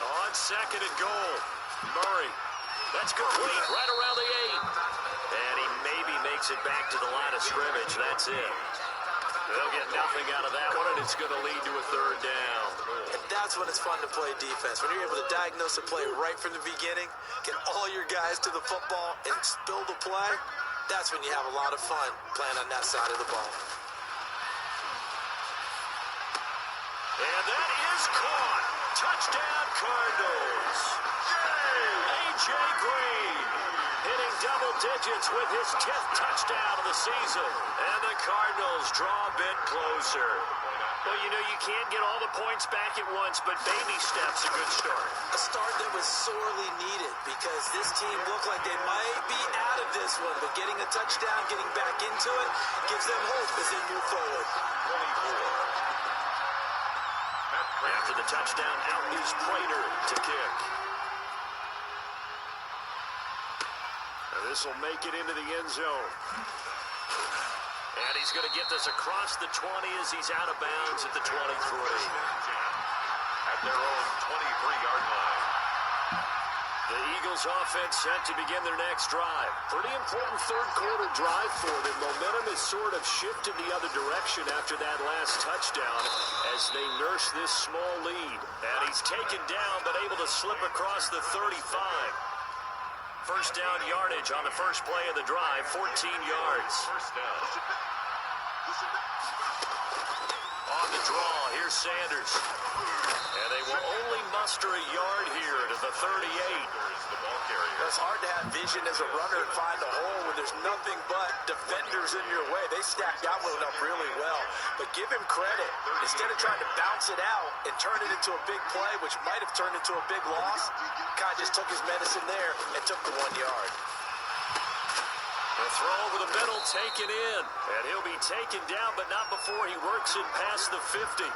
On second and goal, Murray. That's complete, right around the 8. And he maybe makes it back to the line of scrimmage. That's it. They'll get nothing out of that one, and it's going to lead to a third down. And that's when it's fun to play defense. When you're able to diagnose a play right from the beginning, get all your guys to the football, and spill the play, that's when you have a lot of fun playing on that side of the ball. And that is caught. Touchdown, Cardinals. A.J. Green hitting double digits with his 10th touchdown of the season. And the Cardinals draw a bit closer. Well, you know, you can't get all the points back at once, but baby steps a good start. A start that was sorely needed because this team looked like they might be out of this one, but getting a touchdown, getting back into it, gives them hope as they move forward. 24. After the touchdown, out is Prater to kick. This will make it into the end zone. And he's going to get this across the 20 as he's out of bounds at the 23. At their own 23-yard line. The Eagles offense set to begin their next drive. Pretty important third quarter drive for them. Momentum has sort of shifted the other direction after that last touchdown as they nurse this small lead. And he's taken down but able to slip across the 35. First down yardage on the first play of the drive, 14 yards. First down. On the draw, here's Sanders. And they will only muster a yard here to the 38. There's the ball carrier. It's hard to have vision as a runner and find a hole when there's nothing but defenders in your way. They stacked that one up really well. But give him credit. Instead of trying to bounce it out and turn it into a big play, which might have turned into a big loss, Kai just took his medicine there and took the 1 yard. The throw over the middle, taken in. And he'll be taken down, but not before he works it past the 50.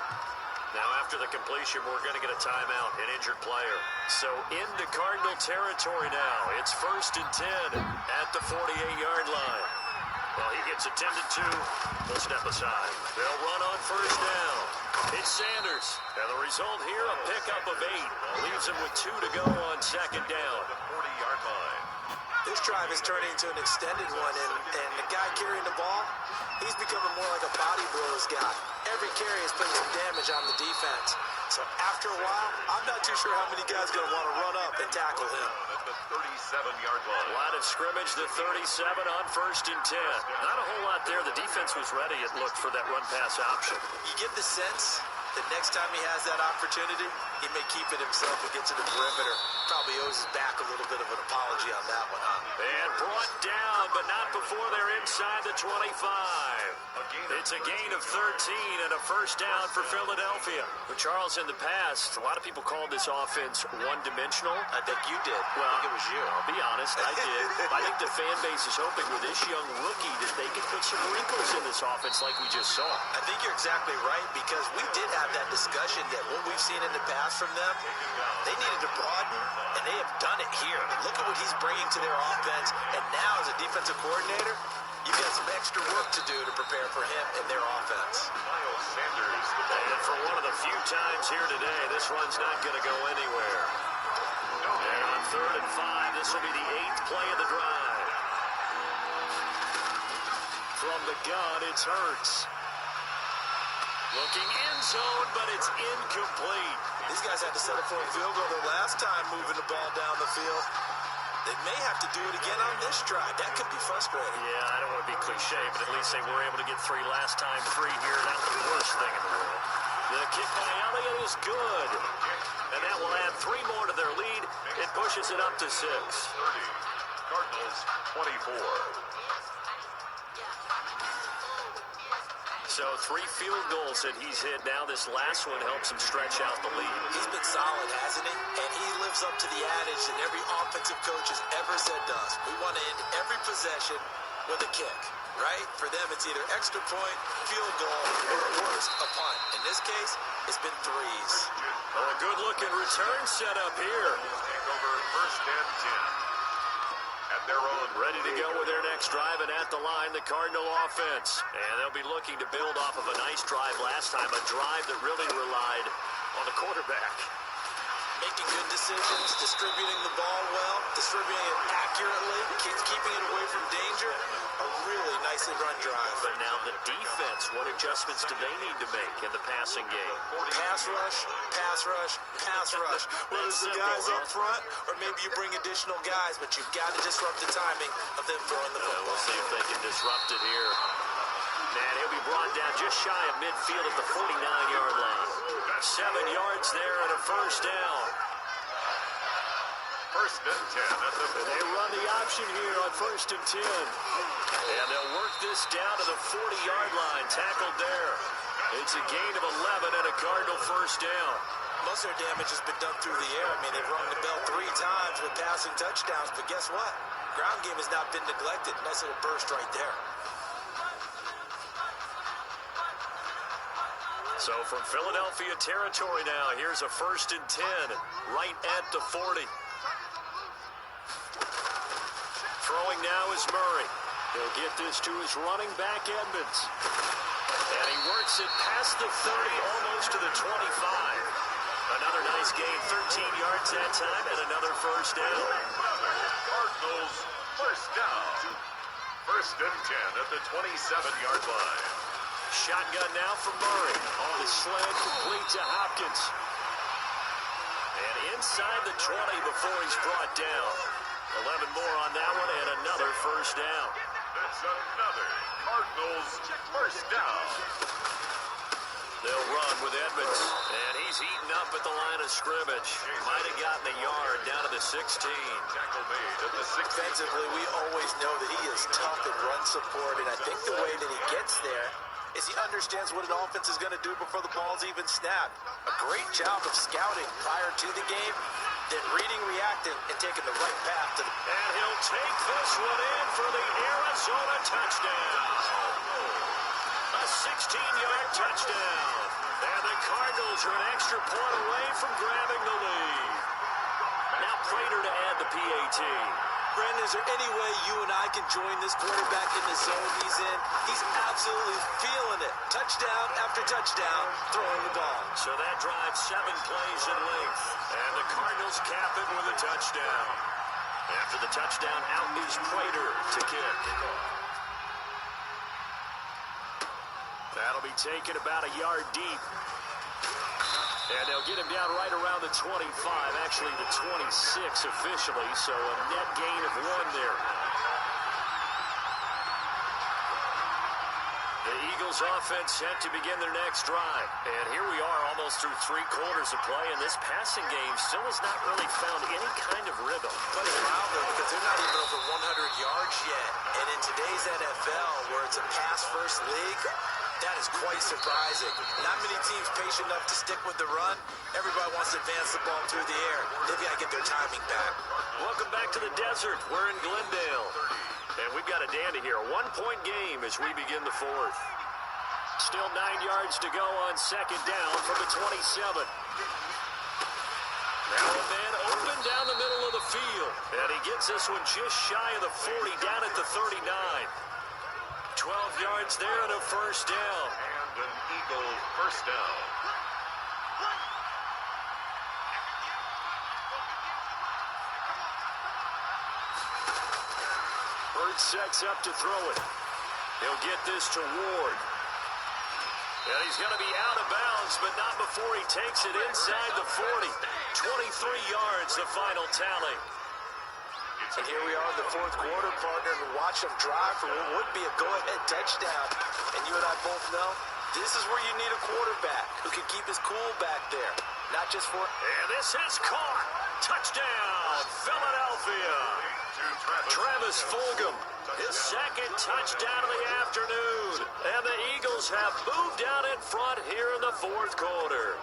Now, after the completion, we're going to get a timeout, an injured player. So, into Cardinal territory now. It's first and 10 at the 48-yard line. Well, he gets attended to. We'll step aside. They'll run on first down. It's Sanders. And the result here, a pickup of 8. Leaves him with 2 to go on second down. The 40-yard line. This drive is turning into an extended one, and the guy carrying the ball, he's becoming more like a body blows guy. Every carry is putting some damage on the defense. So after a while, I'm not too sure how many guys are going to want to run up and tackle him. At the 37-yard line. Line of scrimmage, the 37 on first and 10. Not a whole lot there. The defense was ready, it looked, for that run-pass option. You get the sense that next time he has that opportunity, he may keep it himself and get to the perimeter. Probably owes his back a little bit of an apology on that one, huh? And brought down, but not before they're inside the 25. It's a gain of 13 and a first down for Philadelphia. But Charles, in the past, a lot of people called this offense one-dimensional. I think you did. Well, I think it was you. I'll be honest, I did. I think the fan base is hoping with this young rookie that they can put some wrinkles in this offense like we just saw. I think you're exactly right because we did have that discussion that what we've seen in the past from them, they needed to broaden, and they have done it here. Look at what he's bringing to their offense, and now as a defensive coordinator, you've got some extra work to do to prepare for him and their offense. Miles Sanders. And for one of the few times here today, this run's not going to go anywhere. And on third and 5, this will be the 8th play of the drive. From the gun, it's Hurts. Looking end zone, but it's incomplete. These guys had to settle for a field goal the last time moving the ball down the field. They may have to do it again on this drive. That could be frustrating. Yeah, I don't want to be cliche, but at least they were able to get 3 last time. 3 here, not the worst thing in the world. The kick by Elliott is good. And that will add 3 more to their lead. It pushes it up to 6. 30. Cardinals 24. So 3 field goals that he's hit now. This last one helps him stretch out the lead. He's been solid, hasn't he? And he lives up to the adage that every offensive coach has ever said to us. We want to end every possession with a kick, right? For them, it's either extra point, field goal, or at worst, a punt. In this case, it's been 3s. Oh, a good-looking return setup here. Take over first and 10. At their own. Ready to go with their next drive, and at the line, the Cardinal offense. And they'll be looking to build off of a nice drive last time, a drive that really relied on the quarterback. Making good decisions, distributing the ball well, distributing it accurately, keeping it away from danger. A really nicely run drive. But now the defense, what adjustments do they need to make in the passing game? Pass rush, pass rush, pass rush. Whether it's the guys up front, or maybe you bring additional guys, but you've got to disrupt the timing of them throwing the football. We'll see if they can disrupt it here. Man, he'll be brought down just shy of midfield at the 49-yard line. 7 yards there and a first down. First and 10 at the. They run the option here on first and 10. And they'll work this down to the 40-yard line. Tackled there. It's a gain of 11 and a Cardinal first down. Most of their damage has been done through the air. I mean, they've rung the bell 3 times with passing touchdowns, but guess what? Ground game has not been neglected. Nice little burst right there. So from Philadelphia territory now, here's a first and 10, right at the 40. Throwing now is Murray. He'll get this to his running back, Edmonds. And he works it past the 30, almost to the 25. Another nice gain, 13 yards that time, and another first down. Cardinals first down. First and 10 at the 27-yard line. Shotgun now for Murray. On the sled, complete to Hopkins. And inside the 20 before he's brought down. 11 more on that one, and another first down. That's another Cardinals first down. They'll run with Edmonds, and he's eaten up at the line of scrimmage. Might have gotten a yard down to the 16. Tackle made at the 16. Defensively, we always know that he is tough in run support, and I think the way that he gets there is he understands what an offense is going to do before the ball's even snapped. A great job of scouting prior to the game, then reading, reacting, and taking the right path to the... And he'll take this one in for the Arizona touchdown. A 16-yard touchdown. And the Cardinals are an extra point away from grabbing the lead. Now Prater to add the PAT. Brandon, is there any way you and I can join this quarterback in the zone he's in? He's absolutely feeling it. Touchdown after touchdown, throwing the ball. So that drives 7 plays in length. And the Cardinals cap it with a touchdown. After the touchdown, out is Prater to kick. That'll be taken about a yard deep. And they'll get him down right around the 25, actually the 26 officially, so a net gain of 1 there. The Eagles offense set to begin their next drive. And here we are almost through 3 quarters of play, and this passing game still has not really found any kind of rhythm. But it's wild, though, because they're not even over 100 yards yet. And in today's NFL, where it's a pass-first league, that is quite surprising. Not many teams patient enough to stick with the run. Everybody wants to advance the ball through the air. They've got to get their timing back. Welcome back to the desert. We're in Glendale. And we've got a dandy here. A 1-point game as we begin the 4th. Still 9 yards to go on second down from the 27. Now a man open down the middle of the field. And he gets this one just shy of the 40, down at the 39. 12 yards there and a first down. And an Eagle first down. Bird sets up to throw it. He'll get this to Ward. And he's going to be out of bounds, but not before he takes it inside the 40. 23 yards, the final tally. And here we are in the fourth quarter, partner, and watch them drive for what would be a go-ahead touchdown. And you and I both know this is where you need a quarterback who can keep his cool back there. Not just for... And this is caught. Touchdown, Philadelphia. Travis Fulgham, his second touchdown of the afternoon. And the Eagles have moved out in front here in the fourth quarter.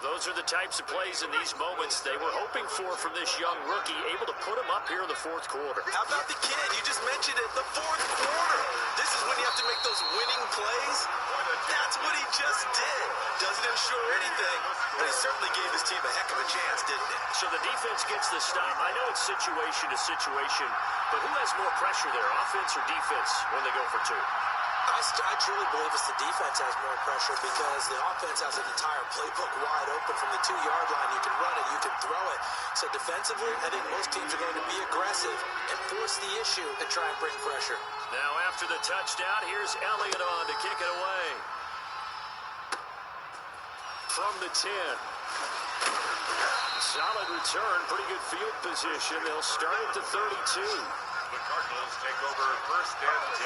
Those are the types of plays in these moments they were hoping for from this young rookie, able to put him up here in the fourth quarter. How about the kid? You just mentioned it, the fourth quarter. This is when you have to make those winning plays. That's what he just did. Doesn't ensure anything, but he certainly gave his team a heck of a chance, didn't it? So the defense gets the stop. I know it's situation to situation, but who has more pressure there, offense or defense, when they go for two? I truly believe it's the defense has more pressure because the offense has an entire playbook wide open from the 2-yard line. You can run it, you can throw it. So defensively, I think most teams are going to be aggressive and force the issue and try and bring pressure. Now after the touchdown, here's Elliott on to kick it away. From the 10. Solid return, pretty good field position. They'll start at the 32. The Cardinals take over first and 10.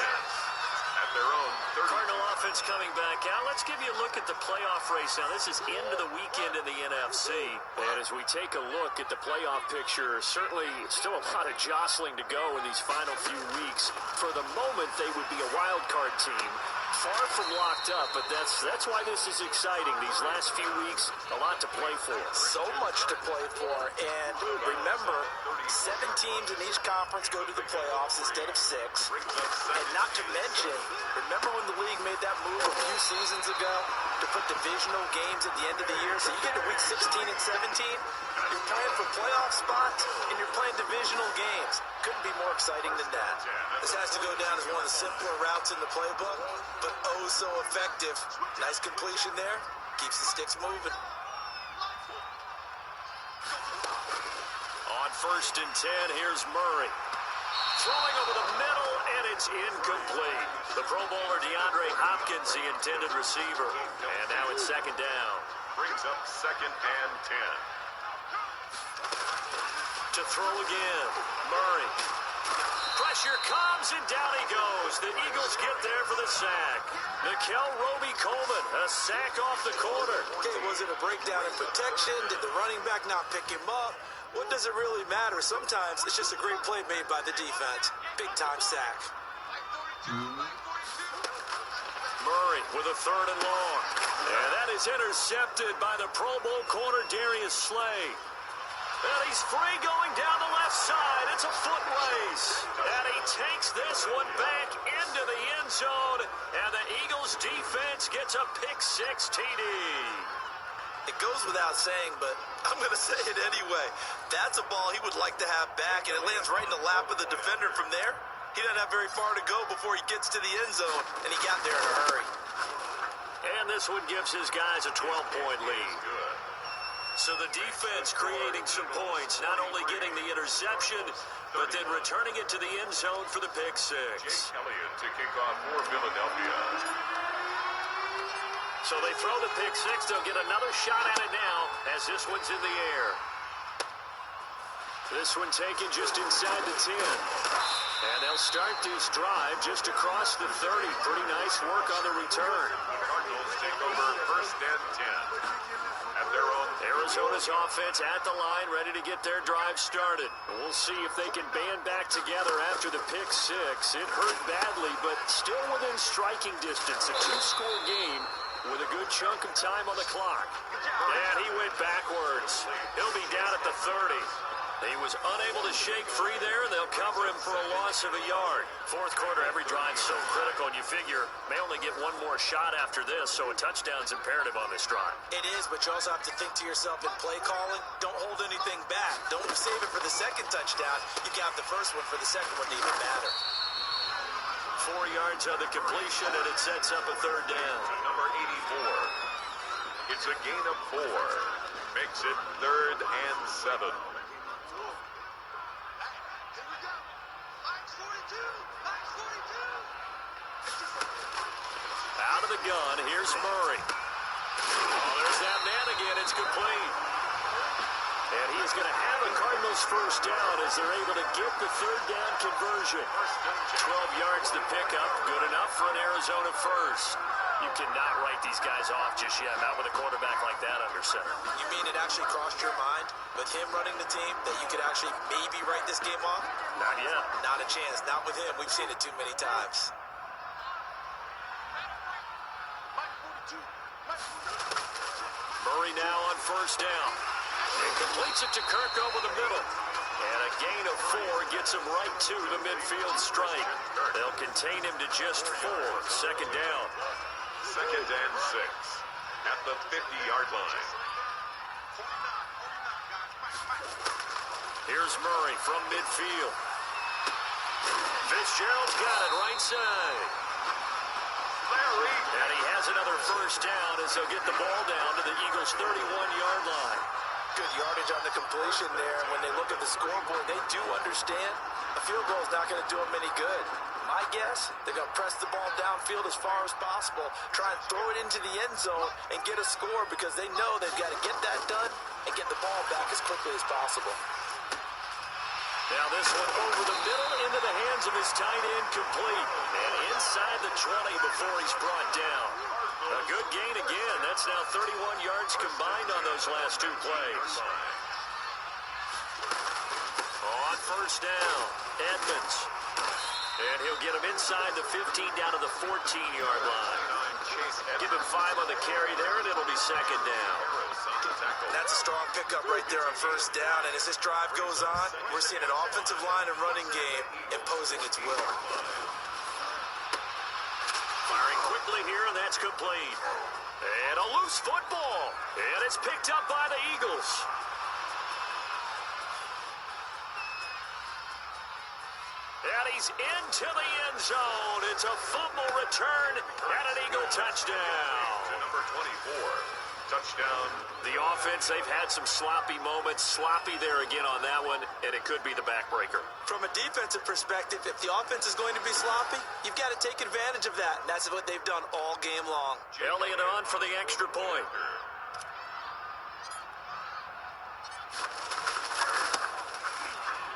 At their own 30. Cardinal offense coming back out. Let's give you a look at the playoff race. Now, this is into the weekend in the NFC. And as we take a look at the playoff picture, certainly still a lot of jostling to go in these final few weeks. For the moment, they would be a wild card team. Far from locked up, but that's why this is exciting. These last few weeks, a lot to play for. So much to play for, and remember, 7 teams in each conference go to the playoffs instead of 6. And not to mention, remember when the league made that move a few seasons ago to put divisional games at the end of the year? So you get to week 16 and 17, you're playing for playoff spots, and you're playing divisional games. Couldn't be more exciting than that. This has to go down as one of the simpler routes in the playbook, but oh so effective. Nice completion there. Keeps the sticks moving. On first and 10, here's Murray. Throwing over the middle, and it's incomplete. The Pro Bowler DeAndre Hopkins, the intended receiver. And now it's second down. Brings up second and 10. To throw again, Murray. Pressure comes, and down he goes. The Eagles get there for the sack. Nickel Roby-Coleman, a sack off the corner. Okay, was it a breakdown in protection? Did the running back not pick him up? What does it really matter? Sometimes it's just a great play made by the defense. Big-time sack. Murray with a third and long. And that is intercepted by the Pro Bowl corner, Darius Slay. And he's free going down the left side. It's a foot race. And he takes this one back into the end zone. And the Eagles defense gets a pick-6 TD. It goes without saying, but I'm going to say it anyway. That's a ball he would like to have back, and it lands right in the lap of the defender from there. He doesn't have very far to go before he gets to the end zone, and he got there in a hurry. And this one gives his guys a 12-point lead. So the defense creating some points, not only getting the interception, but then returning it to the end zone for the pick-6. Jake Elliott to kick off for Philadelphia. So they throw the pick-6. They'll get another shot at it now as this one's in the air. This one taken just inside the 10. And they'll start this drive just across the 30. Pretty nice work on the return. The Cardinals take over first and 10. At their own Arizona's offense at the line, ready to get their drive started. We'll see if they can band back together after the pick-6. It hurt badly, but still within striking distance. A 2-score game with a good chunk of time on the clock. And he went backwards. He'll be down at the 30. He was unable to shake free there, and they'll cover him for a loss of a yard. Fourth quarter, every drive's so critical, and you figure may only get one more shot after this, so a touchdown's imperative on this drive. It is, but you also have to think to yourself in play calling, don't hold anything back. Don't save it for the second touchdown. You got the first one for the second one to even matter. 4 yards on the completion, and it sets up a third down. number 84. It's a gain of 4. Makes it third and 7. out of the gun. Here's Murray. Oh, there's that man again. It's complete. And he is going to have a Cardinals first down as they're able to get the third down conversion. 12 yards to pick up. Good enough for an Arizona first. You cannot write these guys off just yet, not with a quarterback like that under center. You mean it actually crossed your mind with him running the team that you could actually maybe write this game off? Not yet. Not a chance. Not with him. We've seen it too many times. Murray now on first down. And completes it to Kirk over the middle. And a gain of 4 gets him right to the midfield strike. They'll contain him to just 4. Second down. Second and 6 at the 50-yard line. Here's Murray from midfield. Fitzgerald's got it right side. And he has another first down as they'll get the ball down to the Eagles' 31-yard line. Good yardage on the completion there. When they look at the scoreboard, they do understand a field goal is not going to do them any good. My guess, they're going to press the ball downfield as far as possible, try and throw it into the end zone and get a score because they know they've got to get that done and get the ball back as quickly as possible. Now this one over the middle into the hands of his tight end, complete. And inside the 20 before he's brought down. A good gain again. That's now 31 yards combined on those last 2 plays. On first down, Edmonds. And he'll get him inside the 15 down to the 14-yard line. Give him 5 on the carry there, and it'll be second down. That's a strong pickup right there on first down. And as this drive goes on, we're seeing an offensive line and running game imposing its will. Firing quickly here, and that's complete. And a loose football. And it's picked up by the Eagles. And he's into the end zone. It's a fumble return and an Eagle touchdown. To number 24. Touchdown. The offense, they've had some sloppy moments. Sloppy there again on that one, and it could be the backbreaker. From a defensive perspective, if the offense is going to be sloppy, you've got to take advantage of that. And that's what they've done all game long. Elliott on for the extra point.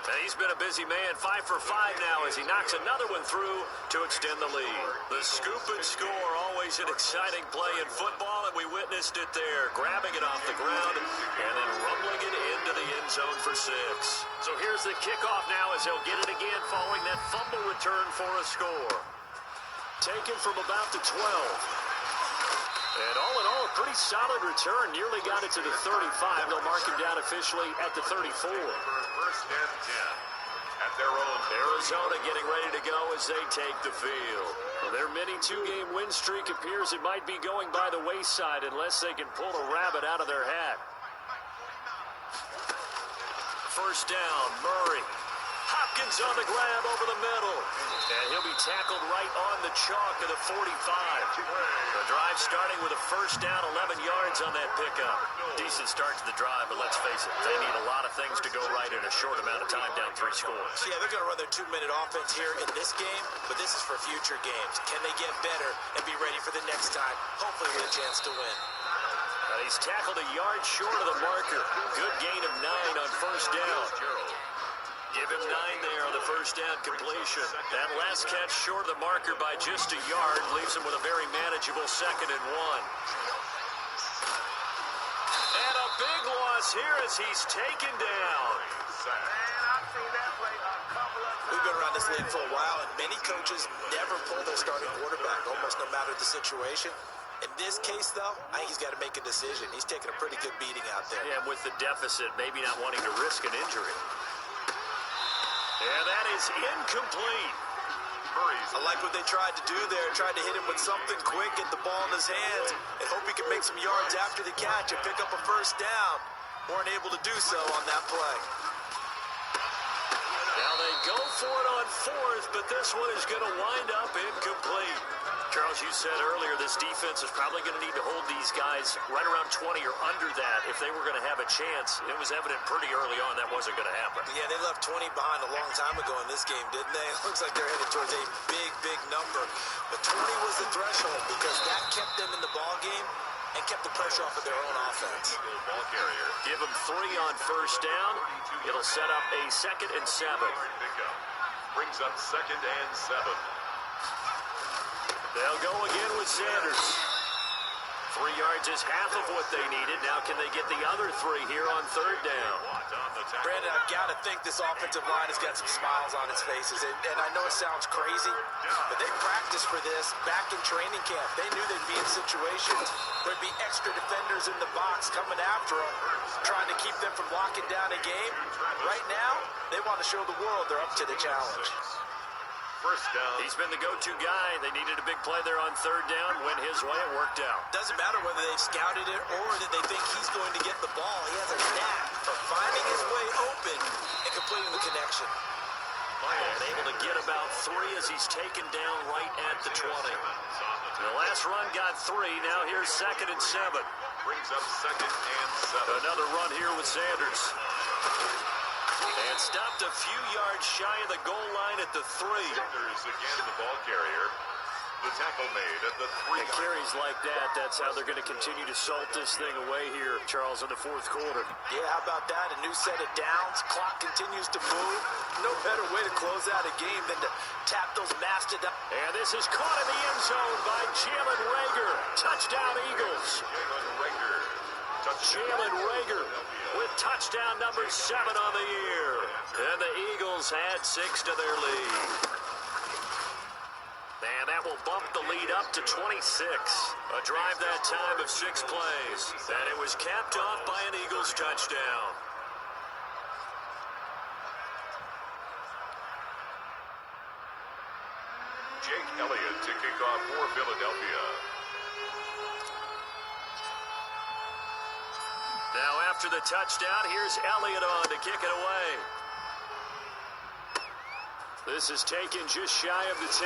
And he's been a busy man, 5 for 5 now as he knocks another one through to extend the lead. The scoop and score, always an exciting play in football, and we witnessed it there, grabbing it off the ground and then rumbling it into the end zone for 6. So here's the kickoff now as they'll get it again following that fumble return for a score. Taken from about the 12. And all in all, a pretty solid return. Nearly got it to the 35. They'll mark him down officially at the 34. First and 10 at their own. Arizona getting ready to go as they take the field. Well, their mini 2-game win streak appears it might be going by the wayside unless they can pull a rabbit out of their hat. First down, Murray. Hopkins on the grab over the middle. And he'll be tackled right on the chalk of the 45. The drive starting with a first down, 11 yards on that pickup. Decent start to the drive, but let's face it, they need a lot of things to go right in a short amount of time down 3 scores. Yeah, they're going to run their 2-minute offense here in this game, but this is for future games. Can they get better and be ready for the next time? Hopefully with a chance to win. And he's tackled a yard short of the marker. Good gain of 9 on first down. Give him 9 there on the first down completion. That last catch short of the marker by just a yard leaves him with a very manageable 2nd and 1. And a big loss here as he's taken down. We've been around this league for a while, and many coaches never pull their starting quarterback, almost no matter the situation. In this case, though, I think he's got to make a decision. He's taking a pretty good beating out there. Yeah, with the deficit, maybe not wanting to risk an injury. And that is incomplete. I like what they tried to do there. Tried to hit him with something quick, get the ball in his hands, and hope he can make some yards after the catch and pick up a first down. Weren't able to do so on that play. Now they go for it on fourth, but this one is going to wind up incomplete. Charles, you said earlier this defense is probably going to need to hold these guys right around 20 or under that if they were going to have a chance. It was evident pretty early on that wasn't going to happen. Yeah, they left 20 behind a long time ago in this game, didn't they? It looks like they're headed towards a big, big number. But 20 was the threshold because that kept them in the ball game and kept the pressure off of their own offense. Ball carrier. Give them 3 on first down. It'll set up a 2nd and 7. Pickup. Brings up 2nd and 7. They'll go again with Sanders. 3 yards is half of what they needed. Now can they get the other 3 here on 3rd down? Brandon, I've got to think this offensive line has got some smiles on its faces. And I know it sounds crazy, but they practiced for this back in training camp. They knew they'd be in situations where there'd be extra defenders in the box coming after them, trying to keep them from locking down a game. Right now, they want to show the world they're up to the challenge. First down. He's been the go-to guy. They needed a big play there on 3rd down. Went his way. It worked out. Doesn't matter whether they've scouted it or that they think he's going to get the ball. He has a knack for finding his way open and completing the connection. And able to get about 3 as he's taken down right at the 20. The last run got 3. Now here's 2nd and 7. Brings up 2nd and 7. Another run here with Sanders. And stopped a few yards shy of the goal line at the 3. Sanders again the ball carrier. The tackle made at the 3. And carries like that, that's how they're going to continue to salt this thing away here, Charles, in the 4th quarter. Yeah, how about that? A new set of downs. Clock continues to move. No better way to close out a game than to tap those mastodons. And this is caught in the end zone by Jalen Reagor. Touchdown, Eagles. Jalen Reagor with touchdown number 7 on the year. And the Eagles add 6 to their lead. And that will bump the lead up to 26. A drive that time of 6 plays. And it was capped off by an Eagles touchdown. Jake Elliott to kick off for Philadelphia. Now after the touchdown, here's Elliott on to kick it away. This is taken just shy of the 10.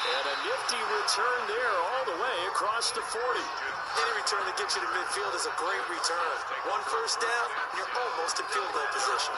And a nifty return there all the way across the 40. Any return that gets you to midfield is a great return. 1 first down, you're almost in field goal position.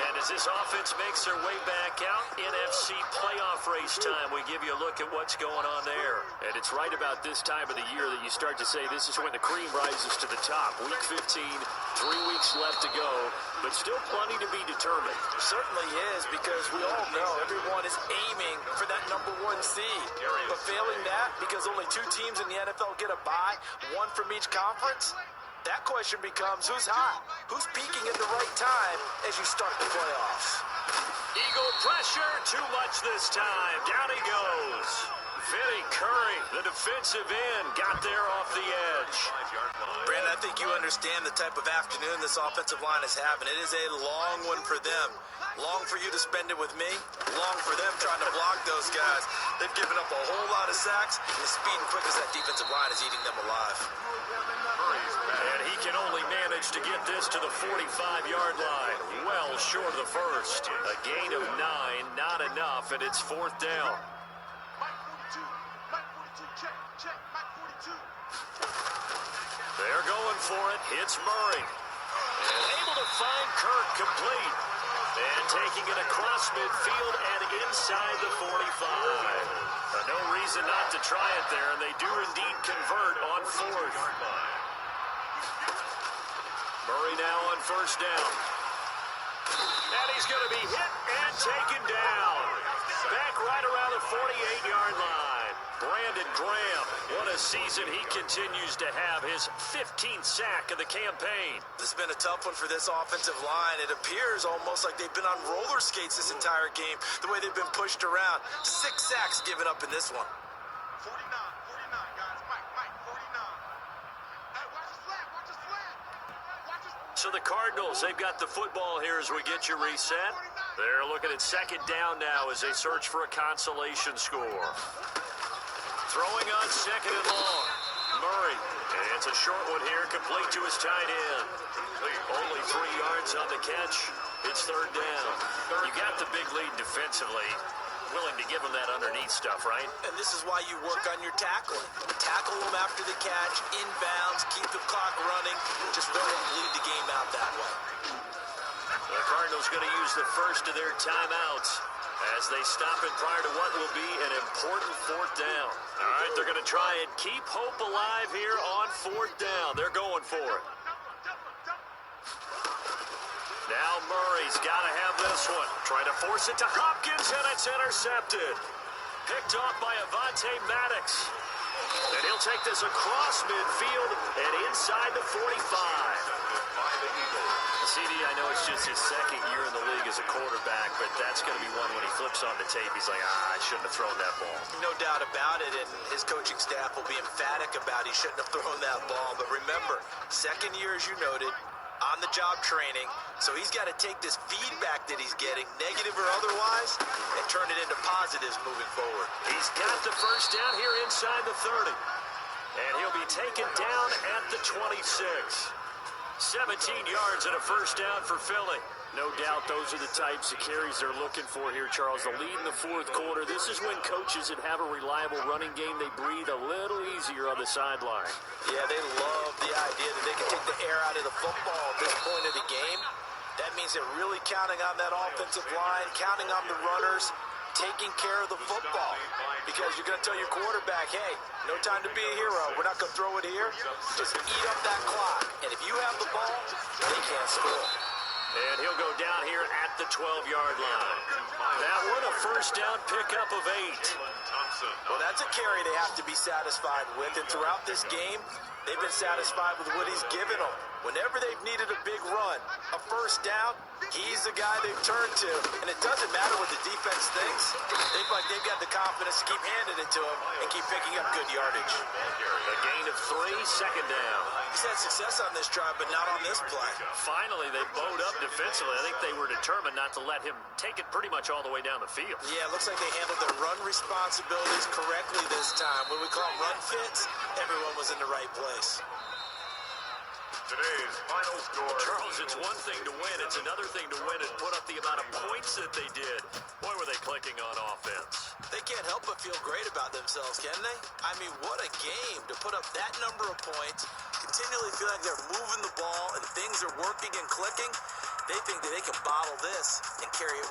And as this offense makes their way back out, NFC playoff race time, we give you a look at what's going on there. And it's right about this time of the year that you start to say this is when the cream rises to the top. Week 15, 3 weeks left to go, but still plenty to be determined. Certainly is, because we all know everyone is aiming for that number 1 seed. But failing that, because only 2 teams in the NFL get a bye, 1 from each conference, that question becomes who's hot? Who's peaking at the right time as you start the playoffs? Eagle pressure, too much this time. Down he goes. Vinny Curry, the defensive end, got there off the edge. Brandon, I think you understand the type of afternoon this offensive line is having. It is a long one for them. Long for you to spend it with me. Long for them trying to block those guys. They've given up a whole lot of sacks, and the speed and quickness that defensive line is eating them alive. And he can only manage to get this to the 45-yard line. Well short of the first. A gain of 9, not enough, and it's 4th down. They're going for it. Hits Murray. And able to find Kirk complete. And taking it across midfield and inside the 45. No reason not to try it there, and they do indeed convert on 4th. Murray now on first down. And he's going to be hit and taken down. Back right around the 48-yard line. Brandon Graham, what a season he continues to have, his 15th sack of the campaign. This has been a tough one for this offensive line. It appears almost like they've been on roller skates this entire game, the way they've been pushed around. 6 sacks given up in this one. 49, guys. Mike, 49. Hey, watch his flat, watch his flat. Watch his... So the Cardinals, they've got the football here as we get you reset. They're looking at 2nd down now as they search for a consolation score. Throwing on 2nd and long. Murray. And it's a short one here, complete to his tight end. Only 3 yards on the catch. It's third down. You got the big lead defensively. Willing to give them that underneath stuff, right? And this is why you work on your tackling. Tackle them after the catch, inbounds, keep the clock running. Just don't bleed the game out that way. The Cardinals going to use the first of their timeouts as they stop it prior to what will be an important fourth down. All right, they're going to try and keep hope alive here on fourth down. They're going for it. Now Murray's got to have this one. Trying to force it to Hopkins, and it's intercepted. Picked off by Avonte Maddox. And he'll take this across midfield and inside the 45. CD, I know it's just his second year in the league as a quarterback, but that's going to be one when he flips on the tape. He's like, I shouldn't have thrown that ball. No doubt about it, and his coaching staff will be emphatic about he shouldn't have thrown that ball. But remember, second year, as you noted, on-the-job training, so he's got to take this feedback that he's getting, negative or otherwise, and turn it into positives moving forward. He's got the first down here inside the 30. And he'll be taken down at the 26. 17 yards and a first down for Philly. No doubt those are the types of carries they're looking for here, Charles. The lead in the fourth quarter. This is when coaches that have a reliable running game, they breathe a little easier on the sideline. Yeah, they love the idea that they can take the air out of the football at this point of the game. That means they're really counting on that offensive line, counting on the runners, taking care of the football. Because you're going to tell your quarterback, hey, no time to be a hero. We're not going to throw it here. Just eat up that clock. And if you have the ball, they can't score. And he'll go down here at the 12-yard line. That one a first down pickup of 8. Well, that's a carry they have to be satisfied with. And throughout this game, they've been satisfied with what he's given them. Whenever they've needed a big run, a first down, he's the guy they've turned to. And it doesn't matter what the defense thinks. They feel like they've got the confidence to keep handing it to him and keep picking up good yardage. A gain of 3, second down. He's had success on this drive, but not on this play. Finally, they bowed up defensively. I think they were determined not to let him take it pretty much all the way down the field. Yeah, it looks like they handled their run responsibilities correctly this time. When we call them run fits, everyone was in the right place. Today's final score. Charles, it's one thing to win. It's another thing to win and put up the amount of points that they did. Boy, were they clicking on offense. They can't help but feel great about themselves, can they? I mean, what a game to put up that number of points, continually feel like they're moving the ball and things are working and clicking. They think that they can bottle this and carry it